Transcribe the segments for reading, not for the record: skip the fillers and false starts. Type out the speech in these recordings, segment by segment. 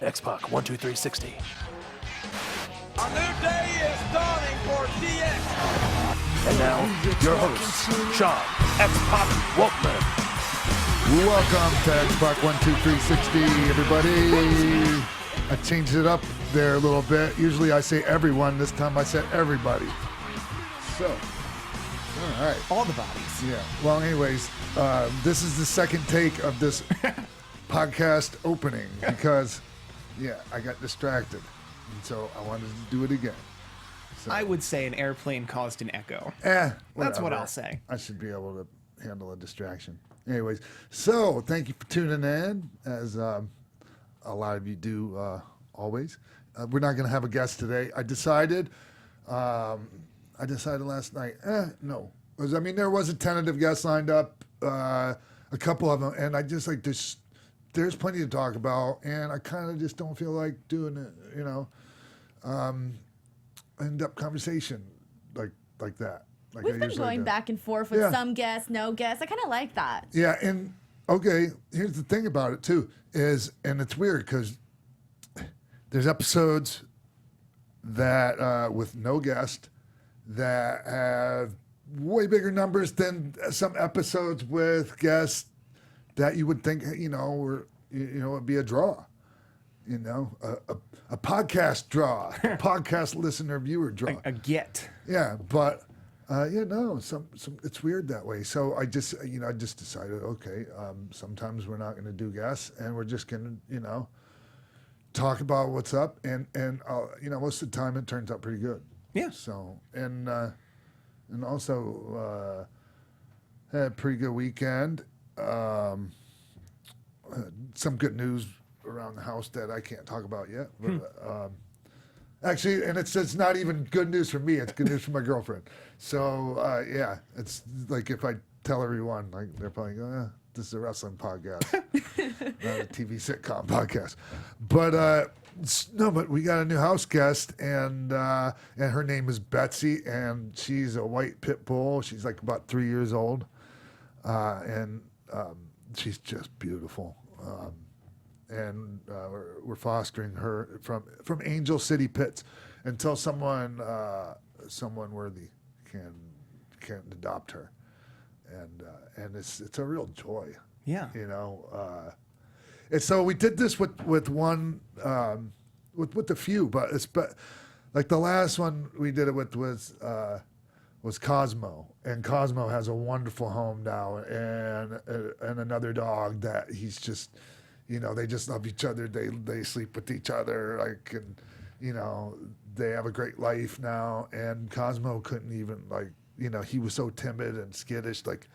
X-Pac, 1, 2, 3, 60. A new day is dawning for DX. And now, your hosts, Sean X-Pac Waltman. Welcome to Xpac 1, 2, 3, 60, everybody. I changed it up there a little bit. Usually I say everyone. This time I said everybody. So, all right. All the bodies. Yeah. Well, anyways, this is the second take of this podcast opening because, I got distracted. And so I wanted to do it again. So, I would say an airplane caused an echo. That's what I'll say. I should be able to handle a distraction. Anyways, so thank you for tuning in, as a lot of you do always. We're not going to have a guest today. I decided last night, no. There was a tentative guest lined up, a couple of them, and I just like this. There's plenty to talk about, and I kind of just don't feel like doing it, in-depth conversation like that. Like We've been going back and forth with some guests, no guests. I kind of like that. Yeah, and okay, here's the thing about it too and it's weird because there's episodes that with no guest that have way bigger numbers than some episodes with guests that you would think would be a draw, a podcast draw, a podcast listener viewer draw, A get. yeah, but. Some it's weird that way. So I just decided, okay, sometimes we're not going to do guests, and we're just going to, talk about what's up, and most of the time it turns out pretty good. Yeah. So and also had a pretty good weekend. Some good news around the house that I can't talk about yet, but. Actually, and it's not even good news for me. It's good news for my girlfriend. So, it's like if I tell everyone, like they're probably going, this is a wrestling podcast, not a TV sitcom podcast. But but we got a new house guest, and her name is Betsy, and she's a white pit bull. She's like about 3 years old, and she's just beautiful. And we're fostering her from Angel City Pits until someone worthy can adopt her, and it's a real joy. Yeah. And so we did this with one with a few, but like the last one we did it with was Cosmo, and Cosmo has a wonderful home now, and another dog that he's just. They just love each other. They sleep with each other, and they have a great life now. And Cosmo couldn't even he was so timid and skittish, like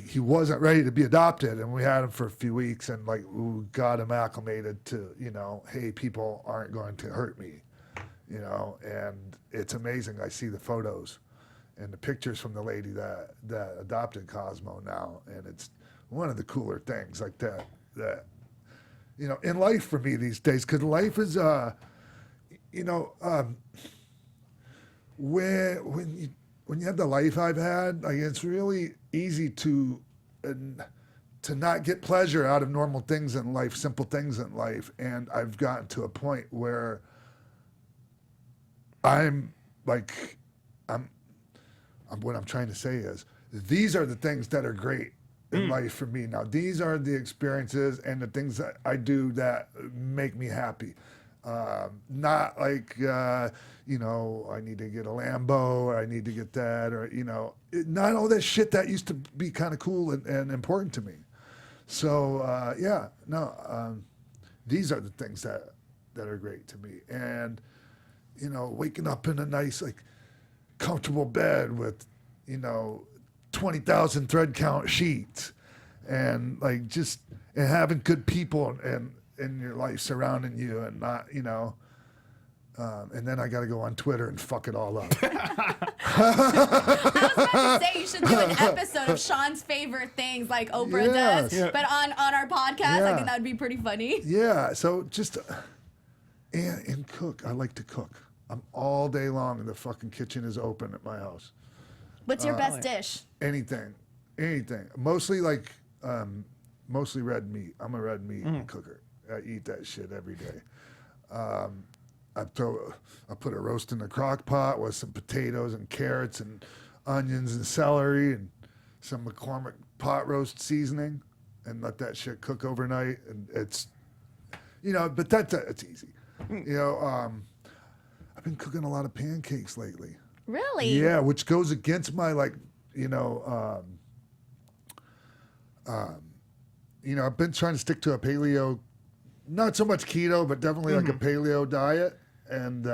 he wasn't ready to be adopted. And we had him for a few weeks, and we got him acclimated to hey, people aren't going to hurt me, And it's amazing. I see the photos and the pictures from the lady that adopted Cosmo now, and it's one of the cooler things like that in life for me these days, because life is when you have the life I've had, it's really easy to not get pleasure out of normal things in life, simple things in life. And I've gotten to a point where what I'm trying to say is these are the things that are great in life for me now. These are the experiences and the things that I do that make me happy. Not like, I need to get a Lambo, or I need to get that, or, not all that shit that used to be kind of cool and important to me. So, these are the things that are great to me. And, waking up in a nice, comfortable bed with, 20,000 thread count sheets, and and having good people in your life surrounding you, and not and then I got to go on Twitter and fuck it all up. I was about to say you should do an episode of Sean's favorite things, like Oprah does, but on our podcast. I think that would be pretty funny. Yeah. So just and cook. I like to cook. I'm all day long, and the fucking kitchen is open at my house. What's your best dish? Anything. Mostly mostly red meat. I'm a red meat cooker. I eat that shit every day. I put a roast in the crock pot with some potatoes and carrots and onions and celery and some McCormick pot roast seasoning, and let that shit cook overnight. And it's, but it's easy. I've been cooking a lot of pancakes lately. Really? Yeah, which goes against my I've been trying to stick to a paleo, not so much keto, but definitely like a paleo diet, and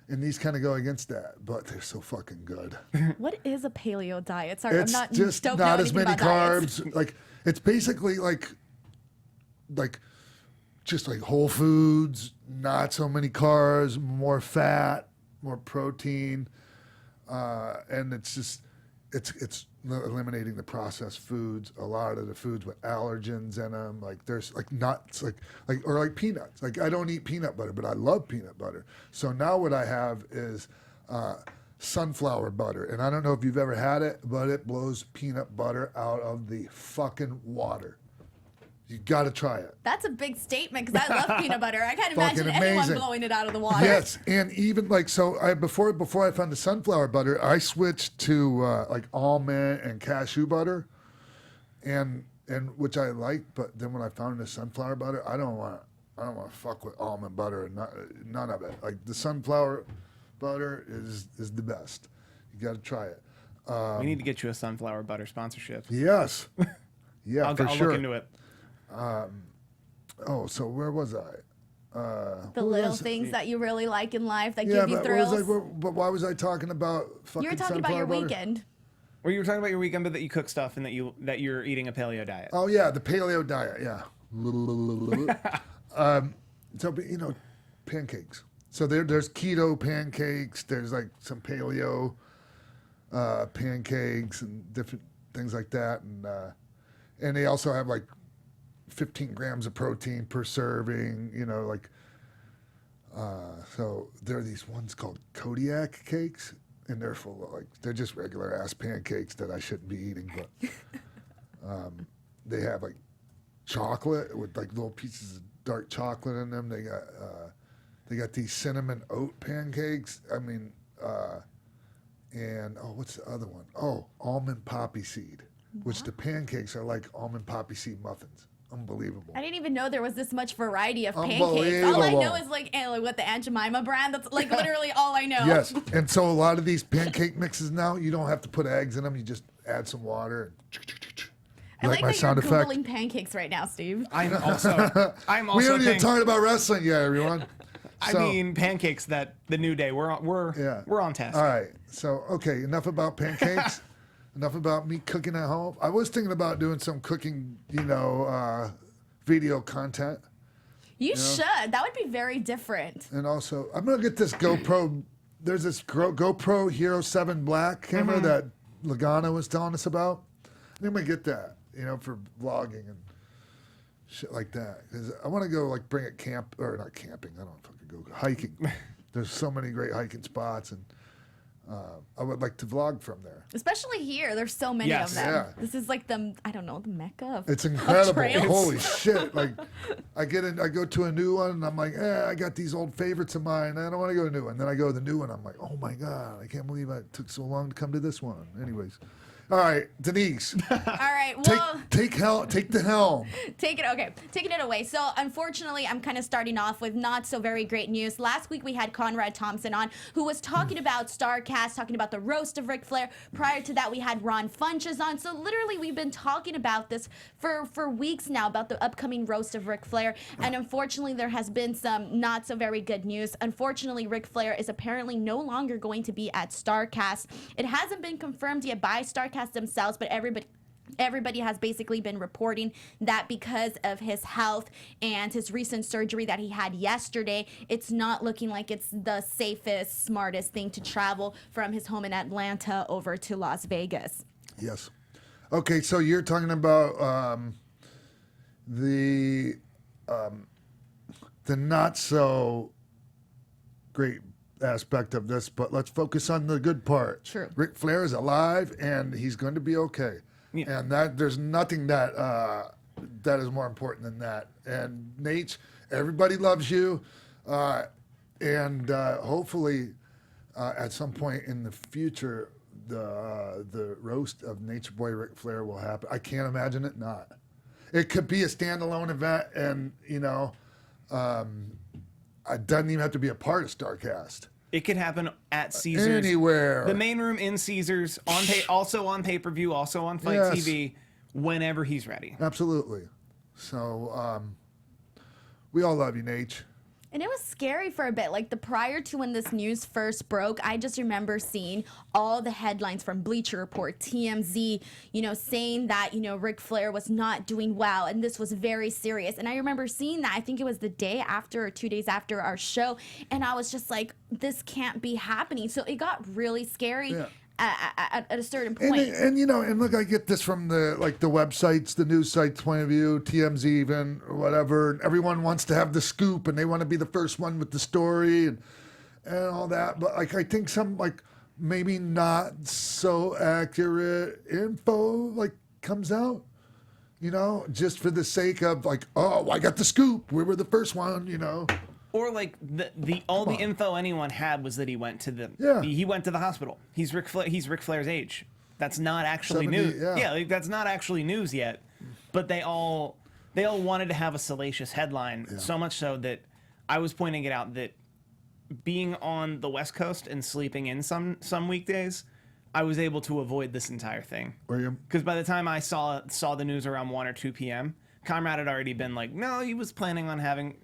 these kind of go against that, but they're so fucking good. What is a paleo diet? Sorry, It's I'm not just don't not know as anything many about diets. carbs. Like it's basically like just like whole foods, not so many carbs, more fat, more protein, and it's eliminating the processed foods. A lot of the foods with allergens in them, like there's like nuts, like peanuts. Like I don't eat peanut butter, but I love peanut butter. So now what I have is sunflower butter, and I don't know if you've ever had it, but it blows peanut butter out of the fucking water. You got to try it. That's a big statement because I love peanut butter. I can't Fucking imagine anyone amazing. blowing it out of the water. Yes, and even before I found the sunflower butter, I switched to like almond and cashew butter, and which I like. But then when I found the sunflower butter, I don't want to fuck with almond butter and none of it. Like the sunflower butter is the best. You got to try it. We need to get you a sunflower butter sponsorship. Yes, yeah, I'll for sure. look into it. So where was I? The little things that you really like in life that Yeah, give you but thrills. but why was I talking about fucking You were talking about your sunflower butter? weekend. Or you were talking about your weekend, but that you cook stuff and that you're eating a paleo diet. Oh yeah, the paleo diet. Yeah. So pancakes. So there's keto pancakes. There's like some paleo pancakes and different things like that, and they also have like 15 grams of protein per serving. So there are these ones called Kodiak cakes, and they're full of they're just regular ass pancakes that I shouldn't be eating, but they have like chocolate with like little pieces of dark chocolate in them. They got these cinnamon oat pancakes. And what's the other one? Oh, almond poppy seed, which the pancakes are like almond poppy seed muffins. Unbelievable. I didn't even know there was this much variety of pancakes. All I know is like what the Aunt Jemima brand. That's like literally all I know. Yes, and so a lot of these pancake mixes now, you don't have to put eggs in them. You just add some water. I like my that sound you're effect. Googling pancakes right now, Steve. I'm also We haven't even talked about wrestling yet, everyone. I mean pancakes. That the New Day. We're on task. All right. So okay, enough about pancakes. Enough about me cooking at home. I was thinking about doing some cooking, video content. You should. That would be very different. And also, I'm gonna get this GoPro. There's this GoPro Hero 7 Black camera that Lagana was telling us about. I'm gonna get that, for vlogging and shit like that. Because I want to go bring it not camping. I don't fucking go hiking. There's so many great hiking spots, and I would like to vlog from there. Especially here. There's so many of them. Yeah. This is like the Mecca of It's incredible. trails. Holy shit. I go to a new one and I'm like, I got these old favorites of mine. I don't want to go to a new one. Then I go to the new one. I'm like, oh my God, I can't believe it took so long to come to this one. Anyways. All right, Denise. All right. Well, take the helm. taking it away. So unfortunately, I'm kind of starting off with not so very great news. Last week we had Conrad Thompson on, who was talking about StarCast, talking about the roast of Ric Flair. Prior to that, we had Ron Funches on. So literally, we've been talking about this for weeks now, about the upcoming roast of Ric Flair. And unfortunately, there has been some not so very good news. Unfortunately, Ric Flair is apparently no longer going to be at StarCast. It hasn't been confirmed yet by StarCast themselves, but everybody has basically been reporting that because of his health and his recent surgery that he had yesterday, it's not looking like it's the safest, smartest thing to travel from his home in Atlanta over to Las Vegas. Yes. Okay, so you're talking about the not so great aspect of this, but let's focus on the good part. True. Ric Flair is alive and he's going to be okay. Yeah. And that there's nothing that that is more important than that. And Nate, everybody loves you, and hopefully at some point in the future, the roast of Nature Boy Ric Flair will happen. I can't imagine it not. It could be a standalone event, and it doesn't even have to be a part of StarCast. It could happen at Caesars. Anywhere. The main room in Caesars, also on pay-per-view, also on Fight TV, whenever he's ready. Absolutely. So, we all love you, Nate. And it was scary for a bit. Like, prior to when this news first broke, I just remember seeing all the headlines from Bleacher Report, TMZ, saying that, Ric Flair was not doing well, and this was very serious. And I remember seeing that. I think it was the day after or 2 days after our show, and I was just like, this can't be happening. So it got really scary. Yeah. At a certain point. And look, I get this from the websites, the news sites point of view, TMZ even, or whatever. And everyone wants to have the scoop, and they want to be the first one with the story and all that. But I think some maybe not so accurate info comes out, just for the sake of oh, I got the scoop. We were the first one, Or all the info anyone had was that he went to the hospital. He's Ric Flair's age. That's not actually 70, news. yeah. That's not actually news yet. But they all wanted to have a salacious headline, so much so that I was pointing it out that being on the West Coast and sleeping in some weekdays, I was able to avoid this entire thing. Were you? Because by the time I saw the news around 1 or 2 p.m., Conrad had already been like, no, he was planning on having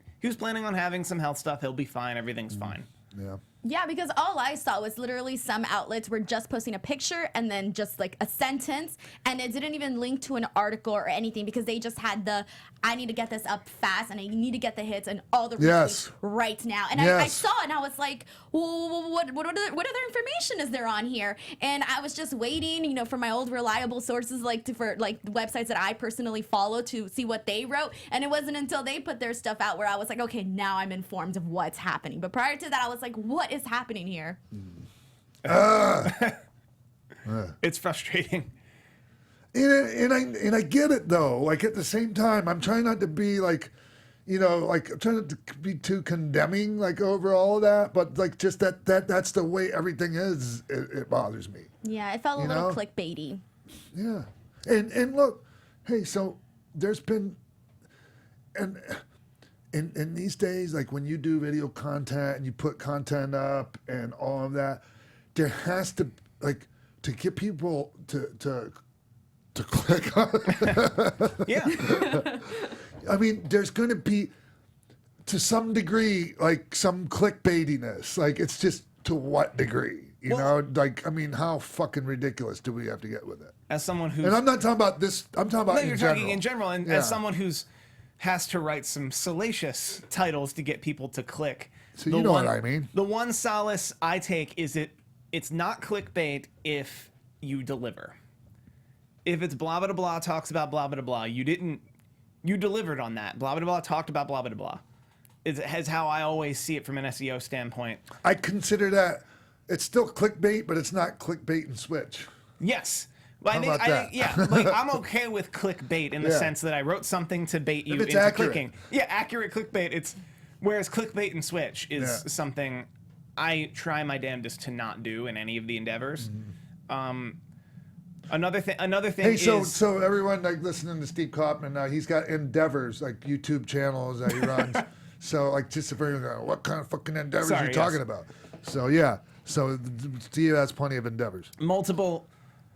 some health stuff. He'll be fine. Everything's fine. Yeah. Yeah, because all I saw was literally some outlets were just posting a picture and then just a sentence, and it didn't even link to an article or anything because they just had I need to get this up fast and I need to get the hits and all the retweets right now. And I saw it and I was like, well, what other information is there on here? And I was just waiting, for my old reliable sources, for websites that I personally follow to see what they wrote. And it wasn't until they put their stuff out where I was like, okay, now I'm informed of what's happening. But prior to that, I was like, what is happening here? It's frustrating. And I get it though. At the same time, I'm trying not to be I'm trying not to be too condemning over all of that, but just that's the way everything is. It bothers me. Yeah, it felt a little clickbaity. Yeah, and look, hey, so there's been and in these days, when you do video content and you put content up and all of that, there has to to get people to click on it. Yeah. I mean, there's going to be, to some degree, some clickbaitiness. It's just to what degree? You know? I mean, how fucking ridiculous do we have to get with it? As someone who's... And I'm not talking about this. I'm talking about you're talking in general. And yeah. as someone who's has to write some salacious titles to get people to click. So you know what I mean. The one solace I take is it's not clickbait if you deliver. If it's blah, blah, blah, talks about blah, blah, blah, you delivered on that. Blah, blah, blah, talked about blah, blah, blah. Is how I always see it from an SEO standpoint. I consider that it's still clickbait, but it's not clickbait and switch. Yes. But How about that? yeah, I'm okay with clickbait in the sense that I wrote something to bait you into accurate. clicking. Yeah, accurate clickbait. Whereas clickbait and switch is something I try my damnedest to not do in any of the endeavors. Mm-hmm. Another thing. Hey, is so everyone listening to Steve Kaufman, he's got endeavors YouTube channels that he runs. So just if everyone's going, what kind of fucking endeavors are you talking about? So yeah, Steve has plenty of endeavors.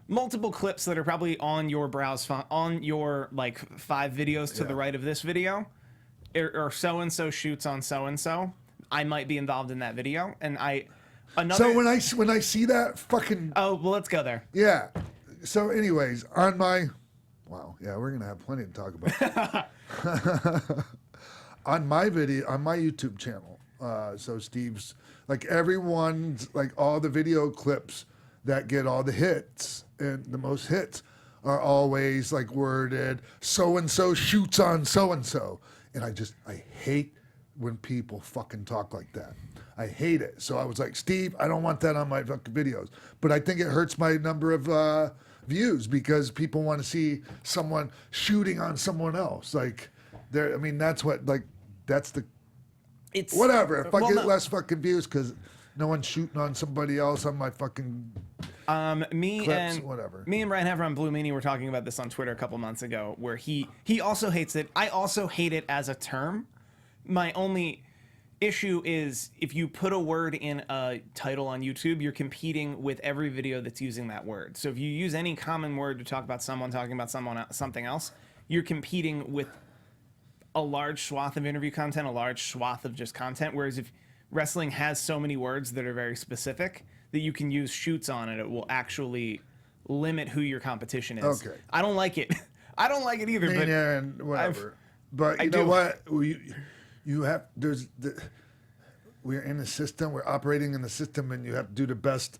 Multiple clips that are probably on your browse on your 5 videos to the right of this video, or so and so shoots on so and so. I might be involved in that video, and So when I see that fucking let's go there. Yeah. So anyways, we're gonna have plenty to talk about. On my YouTube channel, so Steve's everyone's all the video clips that get all the hits and the most hits are always worded so and so shoots on so and so, and I hate when people fucking talk like that. I hate it. So I was like, Steve, I don't want that on my fucking videos, but I think it hurts my number of views because people want to see someone shooting on someone else. Like, I mean, that's what, like, that's the, It's whatever. If I well, get no. less fucking views because no one's shooting on somebody else on my fucking Me clips, and whatever. Me and Brian Hever on Blue Meanie were talking about this on Twitter a couple months ago, where he also hates it. I also hate it as a term. My only issue is if you put a word in a title on YouTube, you're competing with every video that's using that word. So if you use any common word to talk about someone talking about something else, you're competing with a large swath of interview content, a large swath of just content. Whereas if wrestling has so many words that are very specific that you can use shoots on it, it will actually limit who your competition is. Okay. I don't like it. I don't like it either. But Yeah, and whatever. But I you know do. what? You have, we're in a system, we're operating in a system, and you have to do the best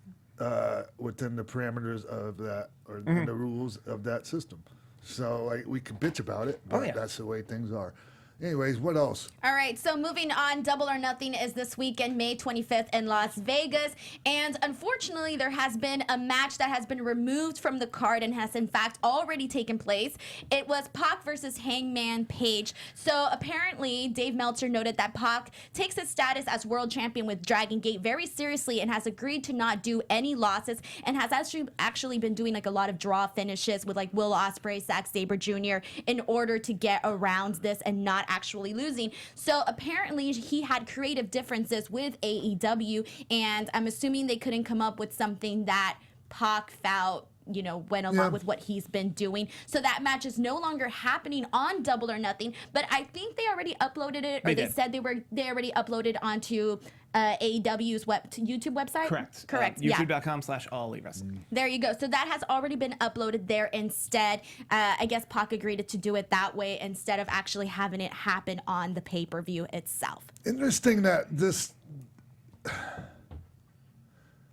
within the parameters of that, or in the rules of that system. So, like, we can bitch about it, but yeah. that's the way things are. Anyways, what else? All right, so moving on, Double or Nothing is this weekend, May 25th in Las Vegas. And unfortunately, there has been a match that has been removed from the card and has in fact already taken place. It was Pac versus Hangman Page. So apparently, Dave Meltzer noted that Pac takes his status as world champion with Dragon Gate very seriously and has agreed to not do any losses and has actually been doing like a lot of draw finishes with like Will Ospreay, Zack Sabre Jr. in order to get around this and not actually losing. So apparently he had creative differences with AEW, and I'm assuming they couldn't come up with something that Pac felt, you know, went along with what he's been doing. So that match is no longer happening on Double or Nothing, but I think they already uploaded it, or they said they already uploaded onto AEW's YouTube website? Correct. Yeah. YouTube.com/all-elite-wrestling. There you go. So that has already been uploaded there instead. I guess Pac agreed to do it that way instead of actually having it happen on the pay-per-view itself. Interesting that this.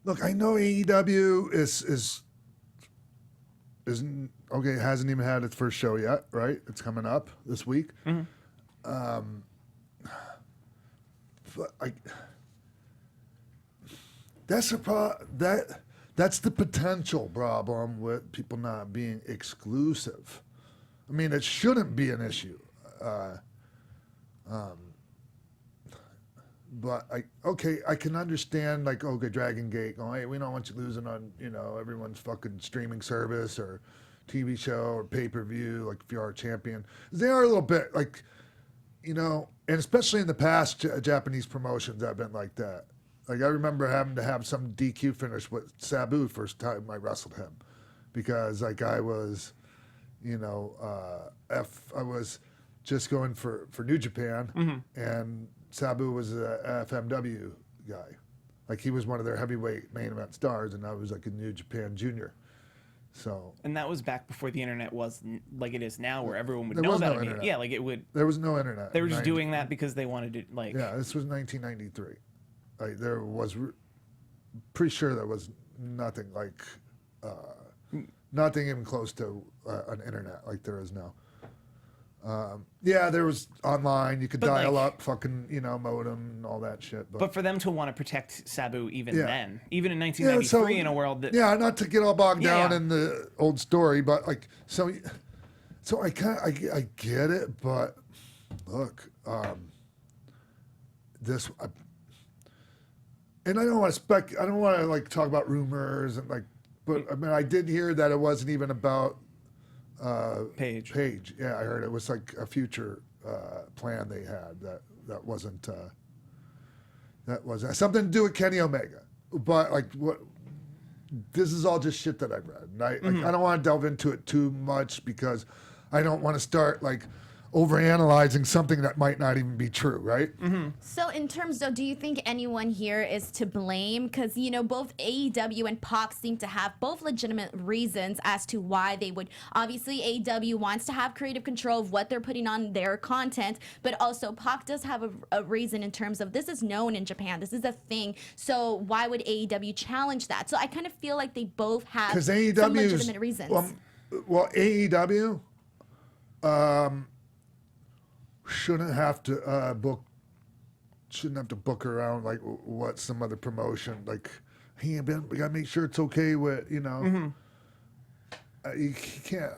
Look, I know AEW is okay. It hasn't even had its first show yet, right? It's coming up this week. But that's that's the potential problem with people not being exclusive. I mean, it shouldn't be an issue. But I can understand, like, okay, Dragon Gate going, hey, we don't want you losing on, you know, everyone's fucking streaming service or TV show or pay-per-view, like if you are a champion. They are a little bit like, you know, and especially in the past, Japanese promotions have been like that. Like, I remember having to have some DQ finish with Sabu first time I wrestled him because, like, I was, you know, I was just going for New Japan, and Sabu was a FMW guy. Like, he was one of their heavyweight main event stars, and I was like a New Japan junior. So. And that was back before the internet was like it is now, where everyone would There know was about no it. internet. Yeah, like it would. There was no internet. They were just doing that because they wanted to, like. Yeah, this was 1993. Like, there was, pretty sure there was nothing like, nothing even close to an internet like there is now. Yeah, there was online. You could dial up, fucking, you know, modem and all that shit. But for them to want to protect Sabu even then, even in Yeah, 1993, in a world that. Yeah, not to get all bogged down in the old story, but like, so I get it, but look, and I don't want to I don't want to like talk about rumors and like, but I mean, I did hear that it wasn't even about Page. Yeah, I heard it was like a future plan they had that wasn't something to do with Kenny Omega. But like, what? This is all just shit that I've read. And I don't want to delve into it too much because I don't want to start like overanalyzing something that might not even be true, right? So in terms of, do you think anyone here is to blame? Because, you know, both AEW and Pac seem to have both legitimate reasons as to why they would. Obviously, AEW wants to have creative control of what they're putting on their content, but also Pac does have a reason in terms of this is known in Japan. This is a thing. So why would AEW challenge that? So I kind of feel like they both have some legitimate reasons. Well, AEW shouldn't have to book around like what some other promotion like. Hey, Ben, we gotta make sure it's okay with, you know. You can't.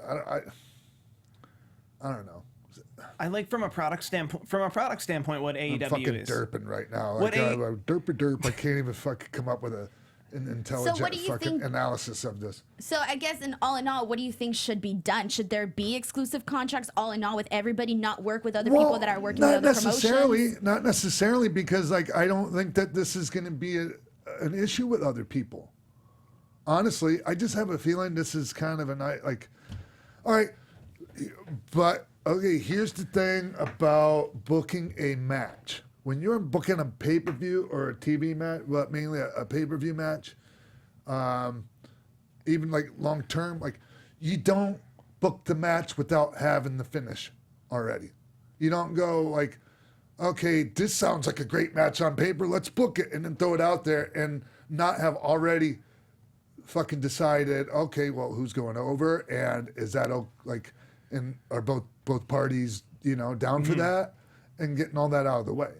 I don't know. I like from a product standpoint. From a product standpoint, what AEW I'm fucking is. derping right now. What Like, derp. I can't even fucking come up with an intelligent what do you fucking think- analysis of this. So I guess in all, what do you think should be done? Should there be exclusive contracts all in all with everybody, not work with other people that are working with other promotions? Not necessarily, because like I don't think that this is going to be an issue with other people. Honestly, I just have a feeling this is kind of like, all right, but okay, here's the thing about booking a match. When you're booking a pay-per-view or a TV match, well, mainly a pay-per-view match, even like long-term, like you don't book the match without having the finish already. You don't go like, okay, this sounds like a great match on paper, let's book it, and then throw it out there and not have already fucking decided, okay, well, who's going over, and is that like, and are both parties, down for that, and getting all that out of the way.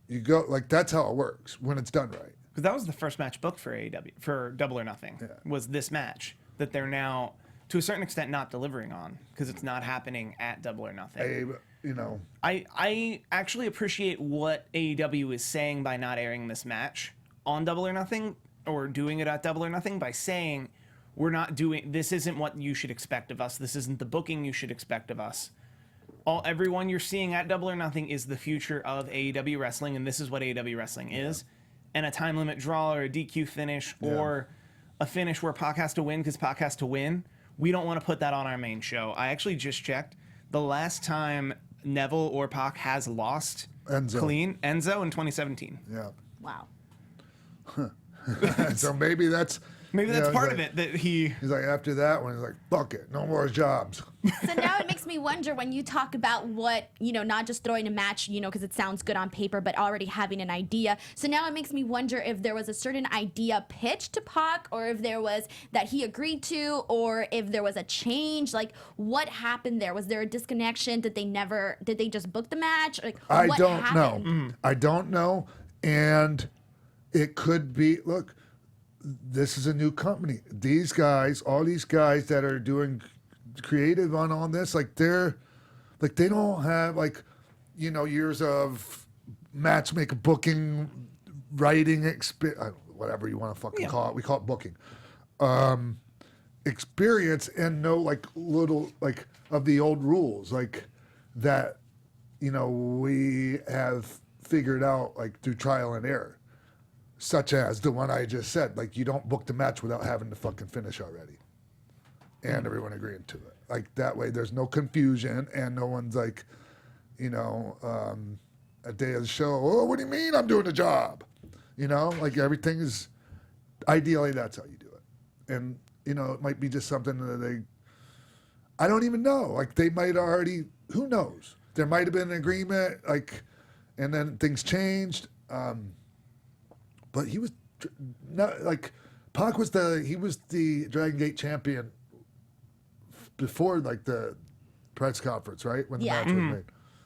You go like that's how it works when it's done right. Because that was the first match booked for AEW for Double or Nothing. Yeah. Was this match that they're now, to a certain extent, not delivering on because it's not happening at Double or Nothing. I actually appreciate what AEW is saying by not airing this match on Double or Nothing, or doing it at Double or Nothing, by saying this isn't what you should expect of us. This isn't the booking you should expect of us. Everyone you're seeing at Double or Nothing is the future of AEW wrestling, and this is what AEW wrestling is. And a time limit draw or a DQ finish or a finish where Pac has to win because Pac has to win, we don't want to put that on our main show. I actually just checked. The last time Neville or Pac has lost clean, Enzo in 2017. Yeah. Wow. So maybe that's part of it that he's like, after that one, he's like, fuck it, no more jobs. So now it makes me wonder when you talk about what, not just throwing a match, because it sounds good on paper, but already having an idea. So now it makes me wonder if there was a certain idea pitched to Pac, or if there was that he agreed to, or if there was a change. Like, what happened there? Was there a disconnection? Did they just book the match? Like, I what don't happened? know. I don't know. And it could be, look, this is a new company. These guys, all these guys that are doing creative on all this, like they don't have years of matchmaker booking, writing, whatever you want to fucking call it. We call it booking. Experience, and know little of the old rules that we have figured out through trial and error. Such as the one I just said, you don't book the match without having the fucking finish already. And everyone agreeing to it. That way there's no confusion and no one's a day of the show, oh, what do you mean I'm doing the job? Everything is, ideally that's how you do it. And, it might be just something that I don't even know. They might already, who knows? There might have been an agreement, and then things changed. But he was not Pac was the Dragon Gate champion before the press conference, right? When the match was made.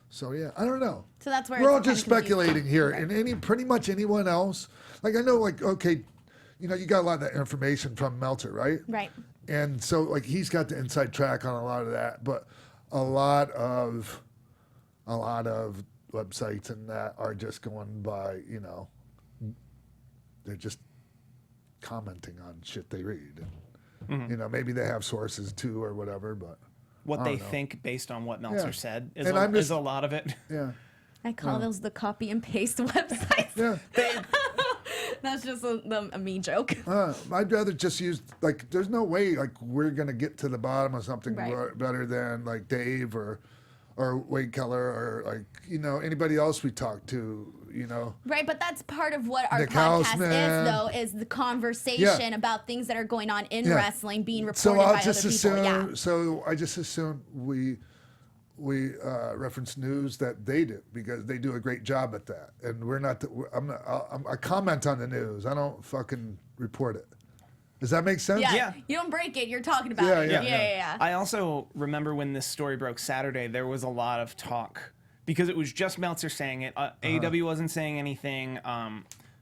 So yeah, I don't know. So that's where we're all it's just kind of speculating here. Right. And pretty much anyone else, I know, okay, you got a lot of that information from Meltzer, right? Right. And so he's got the inside track on a lot of that, but a lot of websites and that are just going by, they're just commenting on shit they read. And, maybe they have sources too or whatever, but what they know. think based on what Meltzer said is, is a lot of it. Yeah. I call those the copy and paste websites. Yeah. That's just a mean joke. I'd rather just use, there's no way, we're going to get to the bottom of something better than, Dave or Wade Keller or, anybody else we talk to, Right, but that's part of what our Nick podcast Hausman. is, though, is the conversation about things that are going on in wrestling being reported by other people. Yeah. So I just assume we reference news that they do because they do a great job at that, and we're not. I comment on the news. I don't fucking report it. Does that make sense? Yeah. You don't break it. You're talking about it. Yeah. I also remember when this story broke Saturday, there was a lot of talk because it was just Meltzer saying it. AEW wasn't saying anything.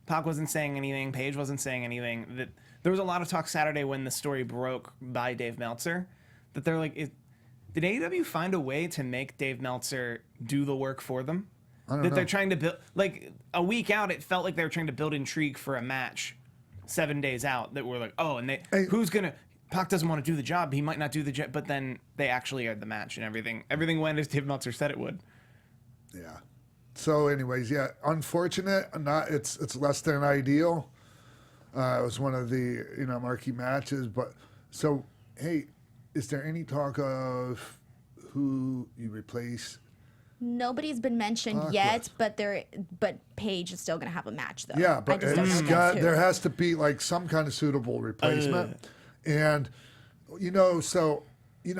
Pac wasn't saying anything. Paige wasn't saying anything. there was a lot of talk Saturday when the story broke by Dave Meltzer that they're like, did AEW find a way to make Dave Meltzer do the work for them? I don't That know. they're trying to build, like a week out, it felt like they were trying to build intrigue for a match 7 days out that were like, oh, and who's going to, Pac doesn't want to do the job. He might not do the job, but then they actually aired the match and everything went as Dave Meltzer said it would. Yeah. So, anyways, yeah, unfortunate. It's less than ideal. It was one of the marquee matches, but so hey, is there any talk of who you replace? Nobody's been mentioned Pac yet, with? but Paige is still gonna have a match though. Yeah, I but just don't know against who. there has to be like some kind of suitable replacement, and so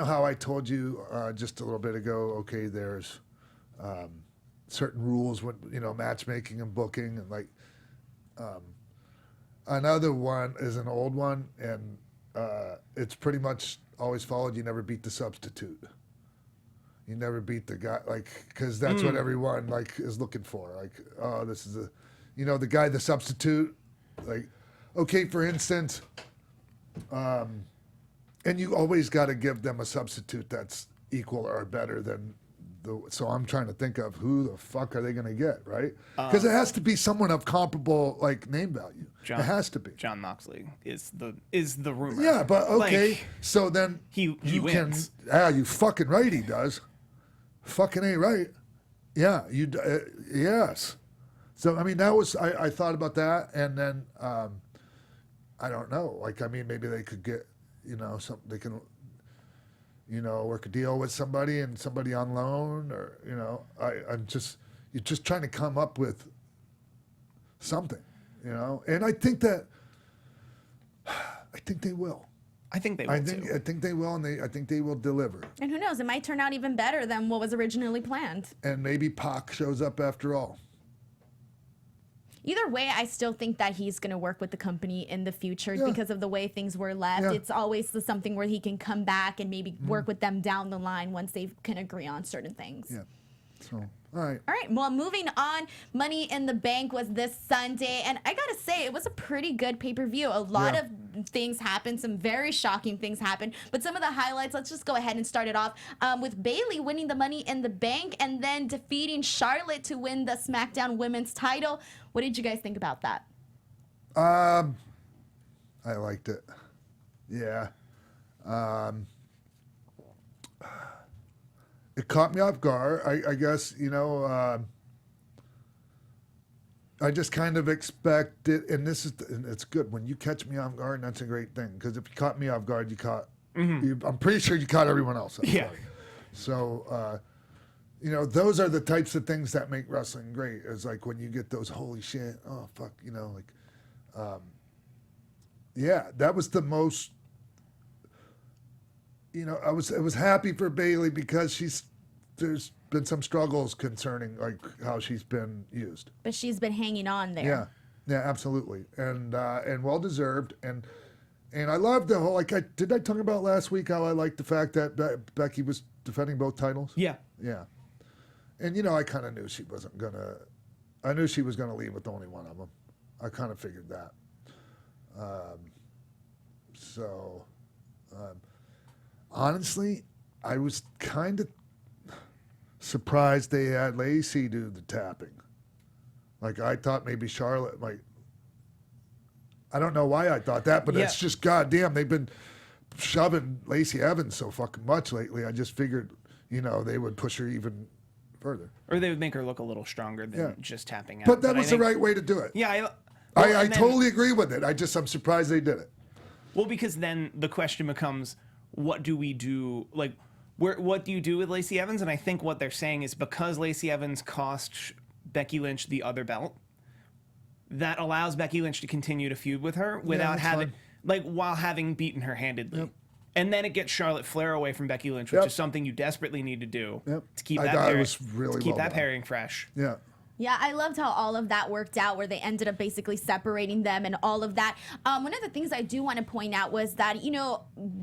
how I told you just a little bit ago. Okay, there's certain rules when matchmaking and booking, and like another one is an old one, and it's pretty much always followed. You never beat the substitute. You never beat the guy, because that's what everyone is looking for. Like, oh, this is the guy, the substitute. Like, okay, for instance, and you always got to give them a substitute that's equal or better than so I'm trying to think of who the fuck are they going to get, right? Because it has to be someone of comparable name value. It has to be. John Moxley is the rumor. Yeah, but okay. Like, so then he you wins. you fucking right he does. Fucking ain't right. Yeah, yes. So I mean that was I thought about that, and then I don't know. Maybe they could get something they can. Work a deal with somebody and somebody on loan, or you're just trying to come up with something, and I think they will. I think they will too. I think they will, and I think they will deliver. And who knows? It might turn out even better than what was originally planned. And maybe Pac shows up after all. Either way, I still think that he's going to work with the company in the future because of the way things were left. Yeah. It's always something where he can come back and maybe work with them down the line once they can agree on certain things. Yeah. So, all right. All right, well, moving on, Money in the Bank was this Sunday, and I gotta say, it was a pretty good pay-per-view. A lot of things happened, some very shocking things happened, but some of the highlights, let's just go ahead and start it off with Bayley winning the Money in the Bank and then defeating Charlotte to win the SmackDown Women's title. What did you guys think about that? I liked it. Yeah. It caught me off guard. I guess, I just kind of expected, and it's good. When you catch me off guard, that's a great thing. Because if you caught me off guard, I'm pretty sure you caught everyone else off guard. So, those are the types of things that make wrestling great. It's like when you get those holy shit, oh, fuck, that was the most, I was happy for Bayley because there's been some struggles concerning how she's been used. But she's been hanging on there. Yeah, absolutely, and well deserved. And I love the whole did I talk about last week how I liked the fact that Becky was defending both titles? Yeah. And I kind of knew she wasn't gonna. I knew she was gonna leave with only one of them. I kind of figured that. Honestly, I was kind of surprised they had Lacey do the tapping. I thought maybe Charlotte might. I don't know why I thought that, but it's just goddamn. They've been shoving Lacey Evans so fucking much lately. I just figured, they would push her even further. Or they would make her look a little stronger than just tapping out. But that was the right way to do it. Yeah, I totally agree with it. I'm surprised they did it. Well, because then the question becomes, what do we do? What do you do with Lacey Evans? And I think what they're saying is because Lacey Evans cost Becky Lynch the other belt, that allows Becky Lynch to continue to feud with her without while having beaten her handedly. Yep. And then it gets Charlotte Flair away from Becky Lynch, which is something you desperately need to do to keep that pairing fresh. Yeah. Yeah, I loved how all of that worked out, where they ended up basically separating them and all of that. One of the things I do want to point out was that,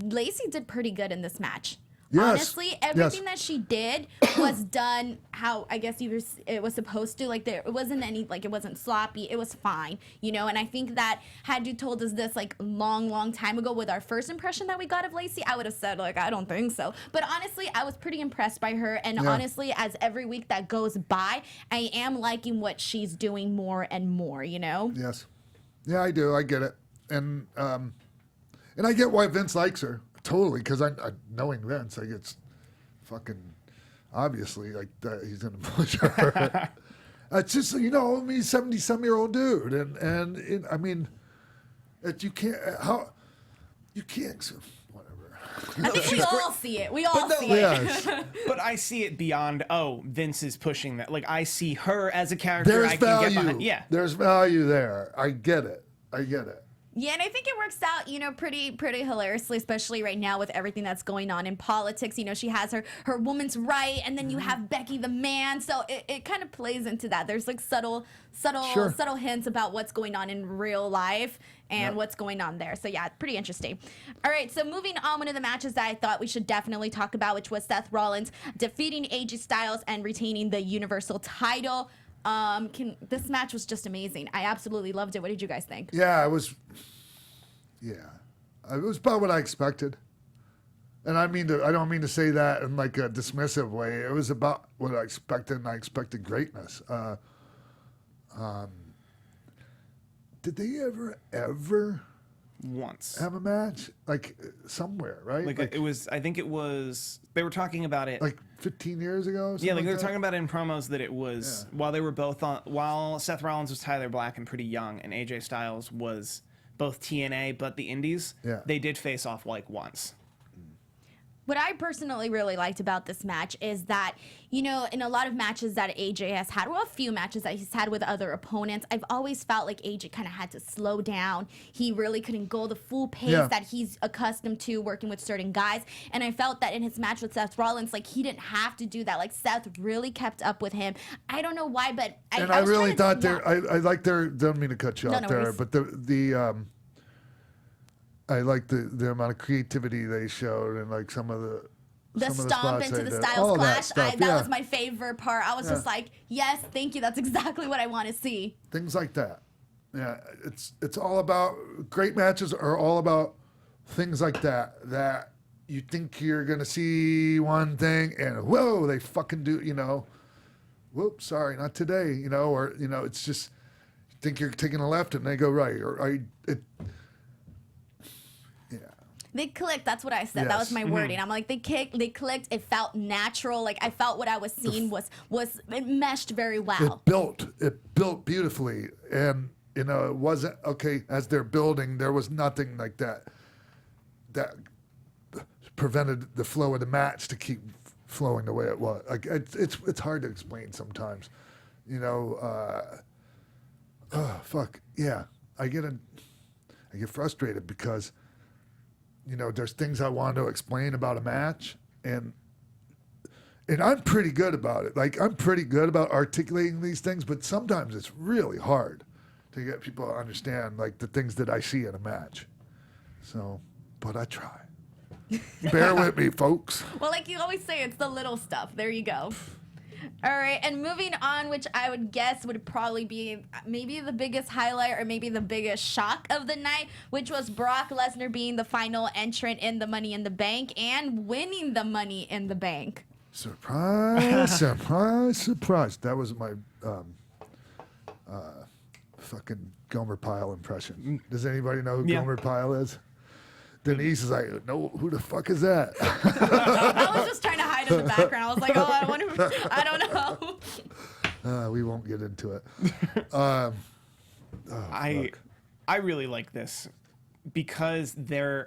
Lacey did pretty good in this match. Yes. Honestly, everything that she did was done how I guess it was supposed to. Like it wasn't it wasn't sloppy. It was fine, you know. And I think that had you told us this like long time ago with our first impression that we got of Lacey, I would have said like I don't think so. But honestly, I was pretty impressed by her. And honestly, as every week that goes by, I am liking what she's doing more and more. You know. Yes. Yeah, I do. I get it, and I get why Vince likes her. Totally, because I knowing Vince, like it's fucking obviously like that he's gonna push her. It's just I mean, 70-some-year-old dude, and I mean, you can't whatever. I think we all see it. We all see it. Yes. But I see it beyond. Oh, Vince is pushing that. Like I see her as a character. There's I can value. get behind. Yeah. There's value there. I get it. Yeah, and I think it works out, pretty hilariously, especially right now with everything that's going on in politics. She has her woman's right, and then you have Becky the man, so it kind of plays into that. There's like subtle hints about what's going on in real life and what's going on there. So yeah, pretty interesting. All right, so moving on, one of the matches that I thought we should definitely talk about, which was Seth Rollins defeating Aegis Styles and retaining the Universal title. This match was just amazing. I absolutely loved it. What did you guys think? Yeah, it was about what I expected. And I don't mean to say that in like a dismissive way. It was about what I expected, and I expected greatness. Did they ever Once have a match? Like somewhere, right? Like it was. I think it was. They were talking about it. Like 15 years ago? Yeah, like they were that? talking about it in promos that it was while they were both on. While Seth Rollins was Tyler Black and pretty young, and AJ Styles was both TNA but the Indies. Yeah. They did face off like once. What I personally really liked about this match is that, in a lot of matches that AJ has had, well, a few matches that he's had with other opponents, I've always felt like AJ kind of had to slow down. He really couldn't go the full pace that he's accustomed to working with certain guys. And I felt that in his match with Seth Rollins, like he didn't have to do that. Like Seth really kept up with him. I don't know why, but I really thought I like don't mean to cut you off there, worries. but I like the amount of creativity they showed, and like some of the stomp into the Styles Clash. That was my favorite part. I was just like, yes, thank you. That's exactly what I want to see. Things like that. Yeah, it's all about great matches are all about things like that you think you're gonna see one thing and whoa, they fucking do. Whoops, sorry, not today. Or it's just you think you're taking a left and they go right, They clicked. That's what I said. Yes. That was my wording. I'm like, they clicked. It felt natural. Like I felt what I was seeing was it meshed very well. It built beautifully, and it wasn't okay as they're building. There was nothing like that prevented the flow of the match to keep flowing the way it was. Like it's hard to explain sometimes. Fuck yeah. I get frustrated because. There's things I want to explain about a match, and I'm pretty good about it. Like, I'm pretty good about articulating these things, but sometimes it's really hard to get people to understand, like, the things that I see in a match. So, but I try. Bear with me, folks. Well, like you always say, it's the little stuff. There you go. All right, and moving on, which I would guess would probably be maybe the biggest highlight or maybe the biggest shock of the night, which was Brock Lesnar being the final entrant in the Money in the Bank and winning the Money in the Bank. Surprise, surprise, surprise. That was my fucking Gomer Pyle impression. Does anybody know who Gomer Pyle is? Denise is like, no, who the fuck is that? I was just trying to hide in the background. I was like, I don't know. We won't get into it. I really like this because I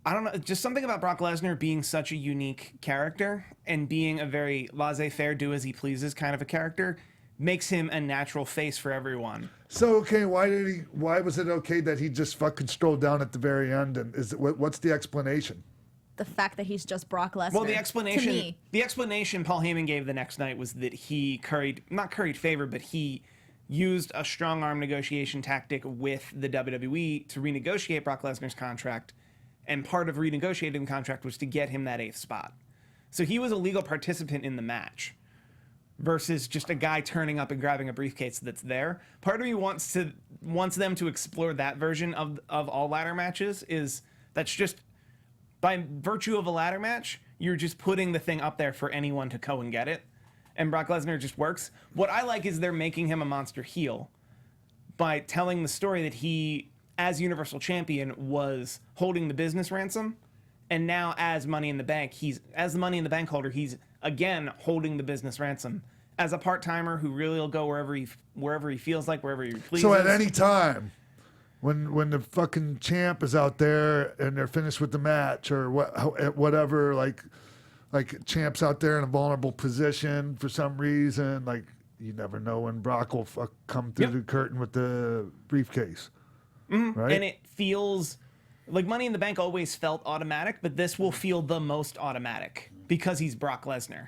don't know, just something about Brock Lesnar being such a unique character and being a very laissez-faire, do as he pleases kind of a character makes him a natural face for everyone. So, okay, why was it okay that he just fucking strolled down at the very end? And what's the explanation? The fact that he's just Brock Lesnar. Well, the explanation Paul Heyman gave the next night was that he not curried favor, but he used a strong arm negotiation tactic with the WWE to renegotiate Brock Lesnar's contract and part of renegotiating the contract was to get him that 8th spot. So he was a legal participant in the match versus just a guy turning up and grabbing a briefcase that's there. Part of me wants them to explore that version of all ladder matches. That's just by virtue of a ladder match, you're just putting the thing up there for anyone to go and get it. And Brock Lesnar just works. What I like is they're making him a monster heel by telling the story that he, as Universal Champion, was holding the business ransom. And now as Money in the Bank, as the Money in the Bank holder, he's again holding the business ransom as a part-timer who really will go wherever he feels like, wherever he pleases. So at any time, when the fucking champ is out there and they're finished with the match or whatever, like champ's out there in a vulnerable position for some reason, like you never know when Brock will come through the curtain with the briefcase, right? And it feels like Money in the Bank always felt automatic, but this will feel the most automatic because he's Brock Lesnar.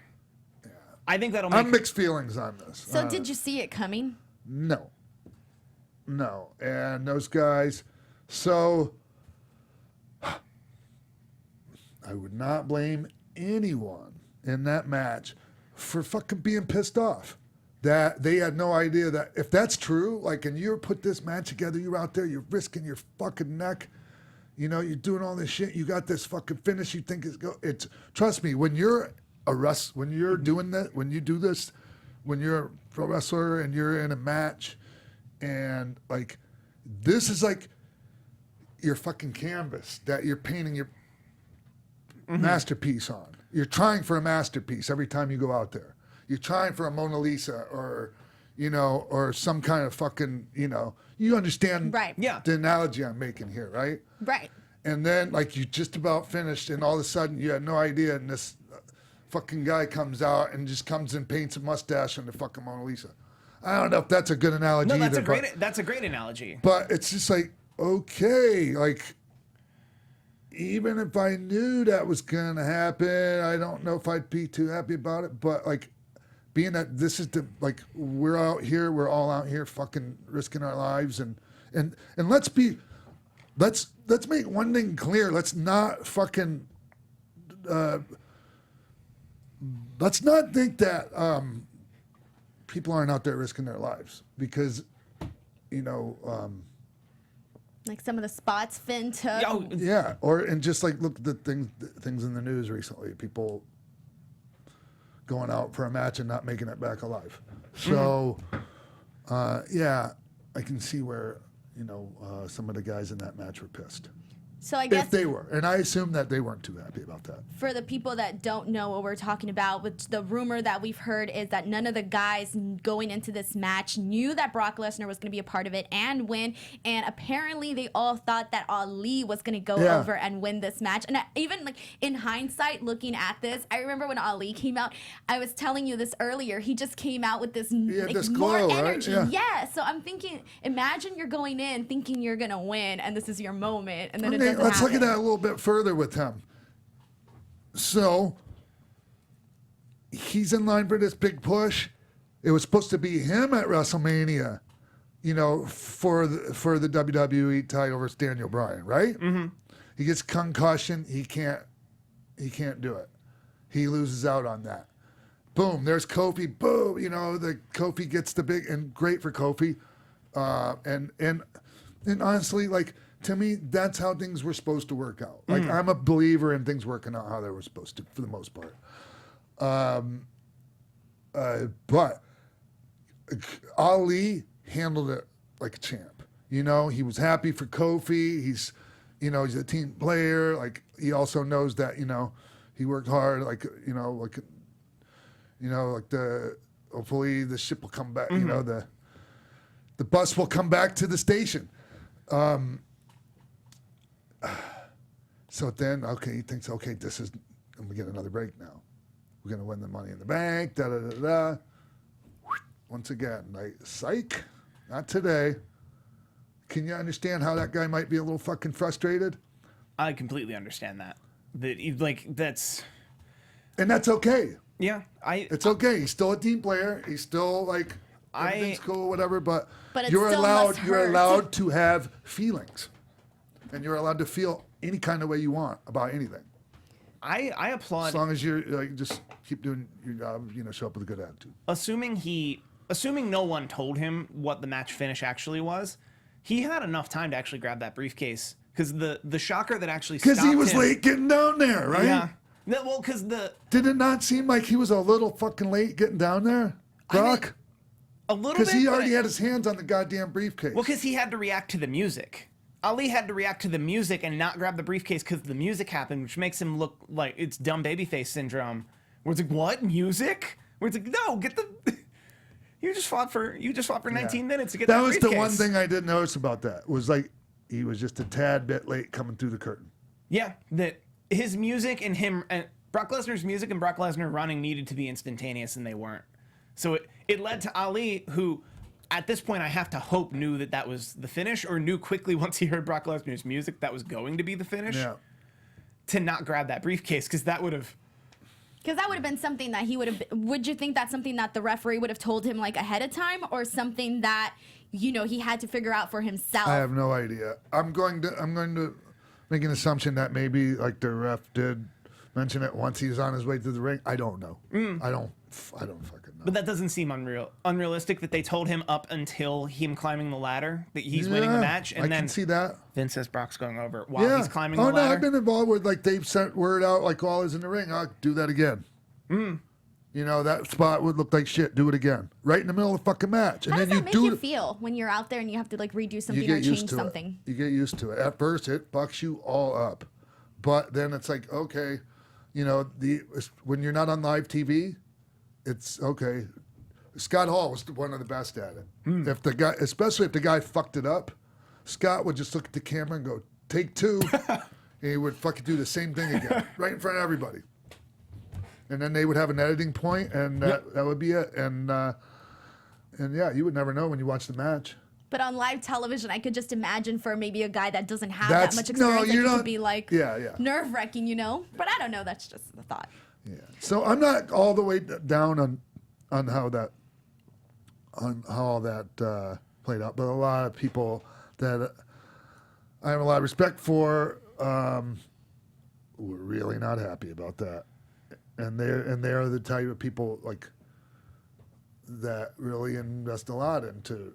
Yeah. I think that'll make... I'm mixed feelings on this. So did you see it coming? No. And those guys, so I would not blame anyone in that match for fucking being pissed off that they had no idea that if that's true, like, and you put this match together, you're out there, you're risking your fucking neck, you know, you're doing all this shit, you got this fucking finish, you think it's trust me, when you're when you're doing that, when you do this, when you're a pro wrestler and you're in a match, and like this is like your fucking canvas that you're painting your masterpiece on. You're trying for a masterpiece every time you go out there. You're trying for a Mona Lisa or, you know, or some kind of fucking, you know, you understand the analogy I'm making here, right? Right. And then like you just about finished and all of a sudden you had no idea and this fucking guy comes out and just comes and paints a mustache on the fucking Mona Lisa. I don't know if that's a good analogy No, that's either, that's a great analogy. But it's just like, okay, like even if I knew that was going to happen, I don't know if I'd be too happy about it. But like being that this is the, like, we're out here, we're all out here fucking risking our lives. And let's make one thing clear. Let's not fucking, let's not think that people aren't out there risking their lives because, you know, like some of the spots Finn took. Yeah, and just like look at the things in the news recently, people going out for a match and not making it back alive. So, yeah, I can see where, you know, some of the guys in that match were pissed. So I guess if they were, and I assume that they weren't too happy about that. For the people that don't know what we're talking about, which the rumor that we've heard is that none of the guys going into this match knew that Brock Lesnar was going to be a part of it and win. And apparently they all thought that Ali was going to go over and win this match. And even like in hindsight, looking at this, I remember when Ali came out, I was telling you this earlier, he just came out with this, this more glow, energy. right? Yeah. So I'm thinking, imagine you're going in thinking you're going to win and this is your moment. And then Let's look at that a little bit further with him. So he's in line for this big push. It was supposed to be him at WrestleMania, you know, for the WWE title versus Daniel Bryan, right? Mm-hmm. He gets concussion. He can't do it. He loses out on that. Boom. There's Kofi. Boom. You know, the Kofi gets the big and great for Kofi. And honestly, like, to me, that's how things were supposed to work out. Like, I'm a believer in things working out how they were supposed to, for the most part. But Ali handled it like a champ. You know, he was happy for Kofi. He's a team player. Like, he also knows that, you know, he worked hard. Like, hopefully the ship will come back. Mm-hmm. You know, the bus will come back to the station. So then, okay, he thinks, okay, and we get another break now. We're going to win the Money in the Bank, da-da-da-da. Once again, like, psych, not today. Can you understand how that guy might be a little fucking frustrated? I completely understand that. And that's okay. Yeah. It's okay. He's still a team player. He's still, like, everything's cool, whatever, but it you're still allowed must hurt. to have feelings. And you're allowed to feel any kind of way you want about anything. I applaud. As long as you're like, just keep doing your job, show up with a good attitude. Assuming no one told him what the match finish actually was, he had enough time to actually grab that briefcase. Because the shocker that actually stopped him... Because he was late getting down there, right? Yeah. Well, because Did it not seem like he was a little fucking late getting down there, Brock? A little bit. Because he already had his hands on the goddamn briefcase. Well, because he had to react to the music. Ali had to react to the music and not grab the briefcase because the music happened, which makes him look like it's dumb babyface syndrome. Where it's like, what? Music? Where it's like, no, get the... You just fought for 19 minutes to get that was briefcase. The one thing I did notice about that. Was like, he was just a tad bit late coming through the curtain. Yeah, that his music and him... and Brock Lesnar's music and Brock Lesnar running needed to be instantaneous, and they weren't. So it led to Ali, who... At this point, I have to hope knew that was the finish, or knew quickly once he heard Brock Lesnar's music that was going to be the finish. Yeah. To not grab that briefcase, because that would have... Because that would have been something that he would have... Would you think that's something that the referee would have told him like ahead of time, or something that he had to figure out for himself? I have no idea. I'm going to make an assumption that maybe like the ref did mention it once he was on his way to the ring. I don't know. I don't fucking know. But that doesn't seem unrealistic that they told him up until him climbing the ladder that he's winning the match, and I then can see that. Vince says Brock's going over while he's climbing the ladder. Oh no, I've been involved with like they've sent word out like while he's in the ring. I'll do that again. That spot would look like shit. Do it again, right in the middle of the fucking match. And How then does that make you it. feel when you're out there and you have to like redo something You or get used change to something? it. You get used to it. At first, it fucks you all up, but then it's like okay, when you're not on live TV, it's okay. Scott Hall was one of the best at it. If the guy, especially if the guy fucked it up, Scott would just look at the camera and go, "Take two," and he would fucking do the same thing again, right in front of everybody. And then they would have an editing point, and that would be it. And yeah, you would never know when you watch the match. But on live television, I could just imagine for maybe a guy that doesn't have that much experience, it could be like nerve-wracking, But I don't know. That's just the thought. Yeah. So I'm not all the way down on how all that played out, but a lot of people that I have a lot of respect for were really not happy about that, and they're the type of people like that really invest a lot into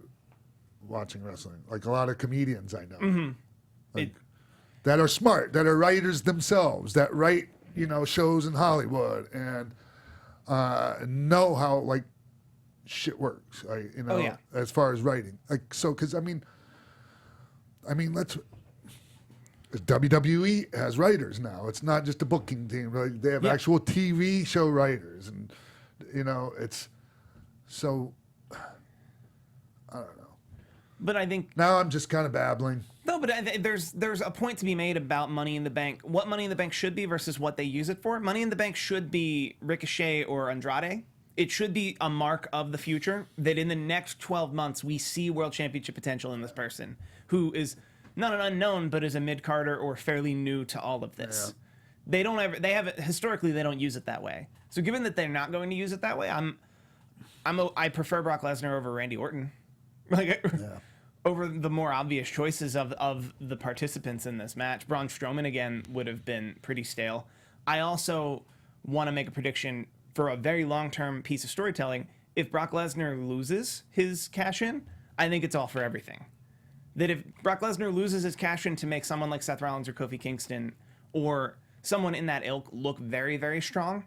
watching wrestling. Like a lot of comedians I know, that are smart, that are writers themselves, that write shows in Hollywood and know how like shit works. As far as writing, like so, because I mean, WWE has writers now. It's not just a booking team. Like they have actual TV show writers, and it's so. I don't know. But I think now I'm just kind of babbling. No, but there's a point to be made about Money in the Bank. What Money in the Bank should be versus what they use it for. Money in the Bank should be Ricochet or Andrade. It should be a mark of the future that in the next 12 months we see world championship potential in this person who is not an unknown but is a mid-carder or fairly new to all of this. Yeah. Historically they don't use it that way. So given that they're not going to use it that way, I prefer Brock Lesnar over Randy Orton. Over the more obvious choices of the participants in this match. Braun Strowman again would have been pretty stale. I also want to make a prediction for a very long-term piece of storytelling. If Brock Lesnar loses his cash-in, I think it's all for everything. That if Brock Lesnar loses his cash-in to make someone like Seth Rollins or Kofi Kingston or someone in that ilk look very, very strong,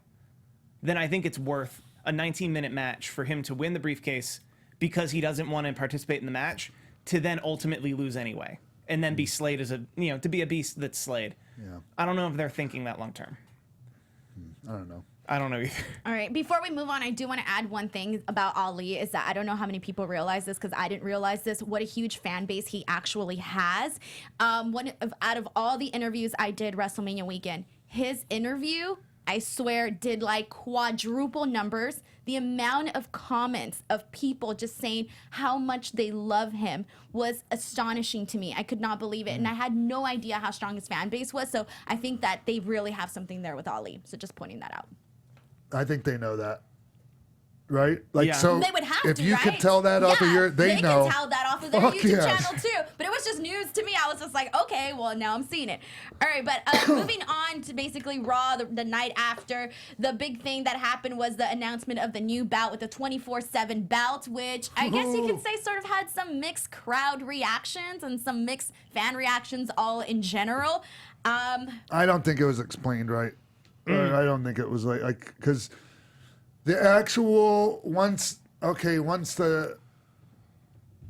then I think it's worth a 19-minute match for him to win the briefcase because he doesn't want to participate in the match, to then ultimately lose anyway, and then be slayed as to be a beast that's slayed. Yeah. I don't know if they're thinking that long term. I don't know. I don't know either. All right, before we move on, I do want to add one thing about Ali, is that I don't know how many people realize this, because I didn't realize this, what a huge fan base he actually has. Out of all the interviews I did WrestleMania weekend, his interview, I swear, did like quadruple numbers. The amount of comments of people just saying how much they love him was astonishing to me. I could not believe it. And I had no idea how strong his fan base was. So I think that they really have something there with Ali. So just pointing that out. I think they know that. right? Like Yeah. so, They would have if to, you right? can tell that off of your, they know. can tell that off of their Fuck YouTube yes. channel too. But it was just news to me. I was just like, okay, well now I'm seeing it. All right, but moving on to basically Raw, the night after, the big thing that happened was the announcement of the new bout with the 24/7 bout, which I guess you could say sort of had some mixed crowd reactions and some mixed fan reactions all in general. I don't think it was explained right. I don't think it was like because the actual once the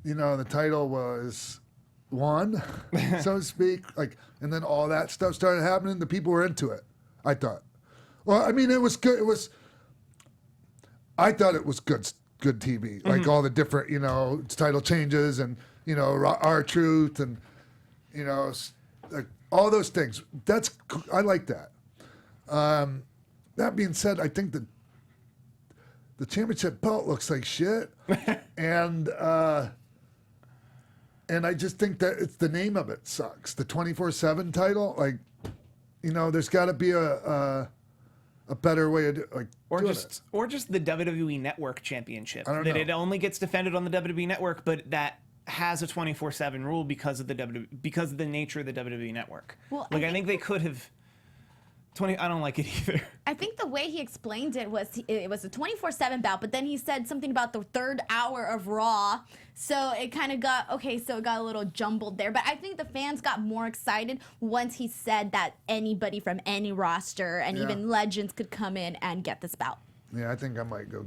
the title was won, so to speak, like, and then all that stuff started happening, the people were into it. I thought. Well, I mean, it was good. I thought it was good TV. Like all the different title changes and our truth and like all those things. I like that. That being said, I think the championship belt looks like shit, and I just think that it's the name of it sucks. The 24/7 title, like, there's got to be a better way to Or just the WWE Network Championship. I don't that know. it only gets defended on the WWE Network, but that has a 24/7 rule because of the nature of the WWE Network. Well, I think they could have. I don't like it either. I think the way he explained it was a 24/7 bout, but then he said something about the third hour of Raw. So it kind of got a little jumbled there. But I think the fans got more excited once he said that anybody from any roster and even legends could come in and get this bout. Yeah, I think I might go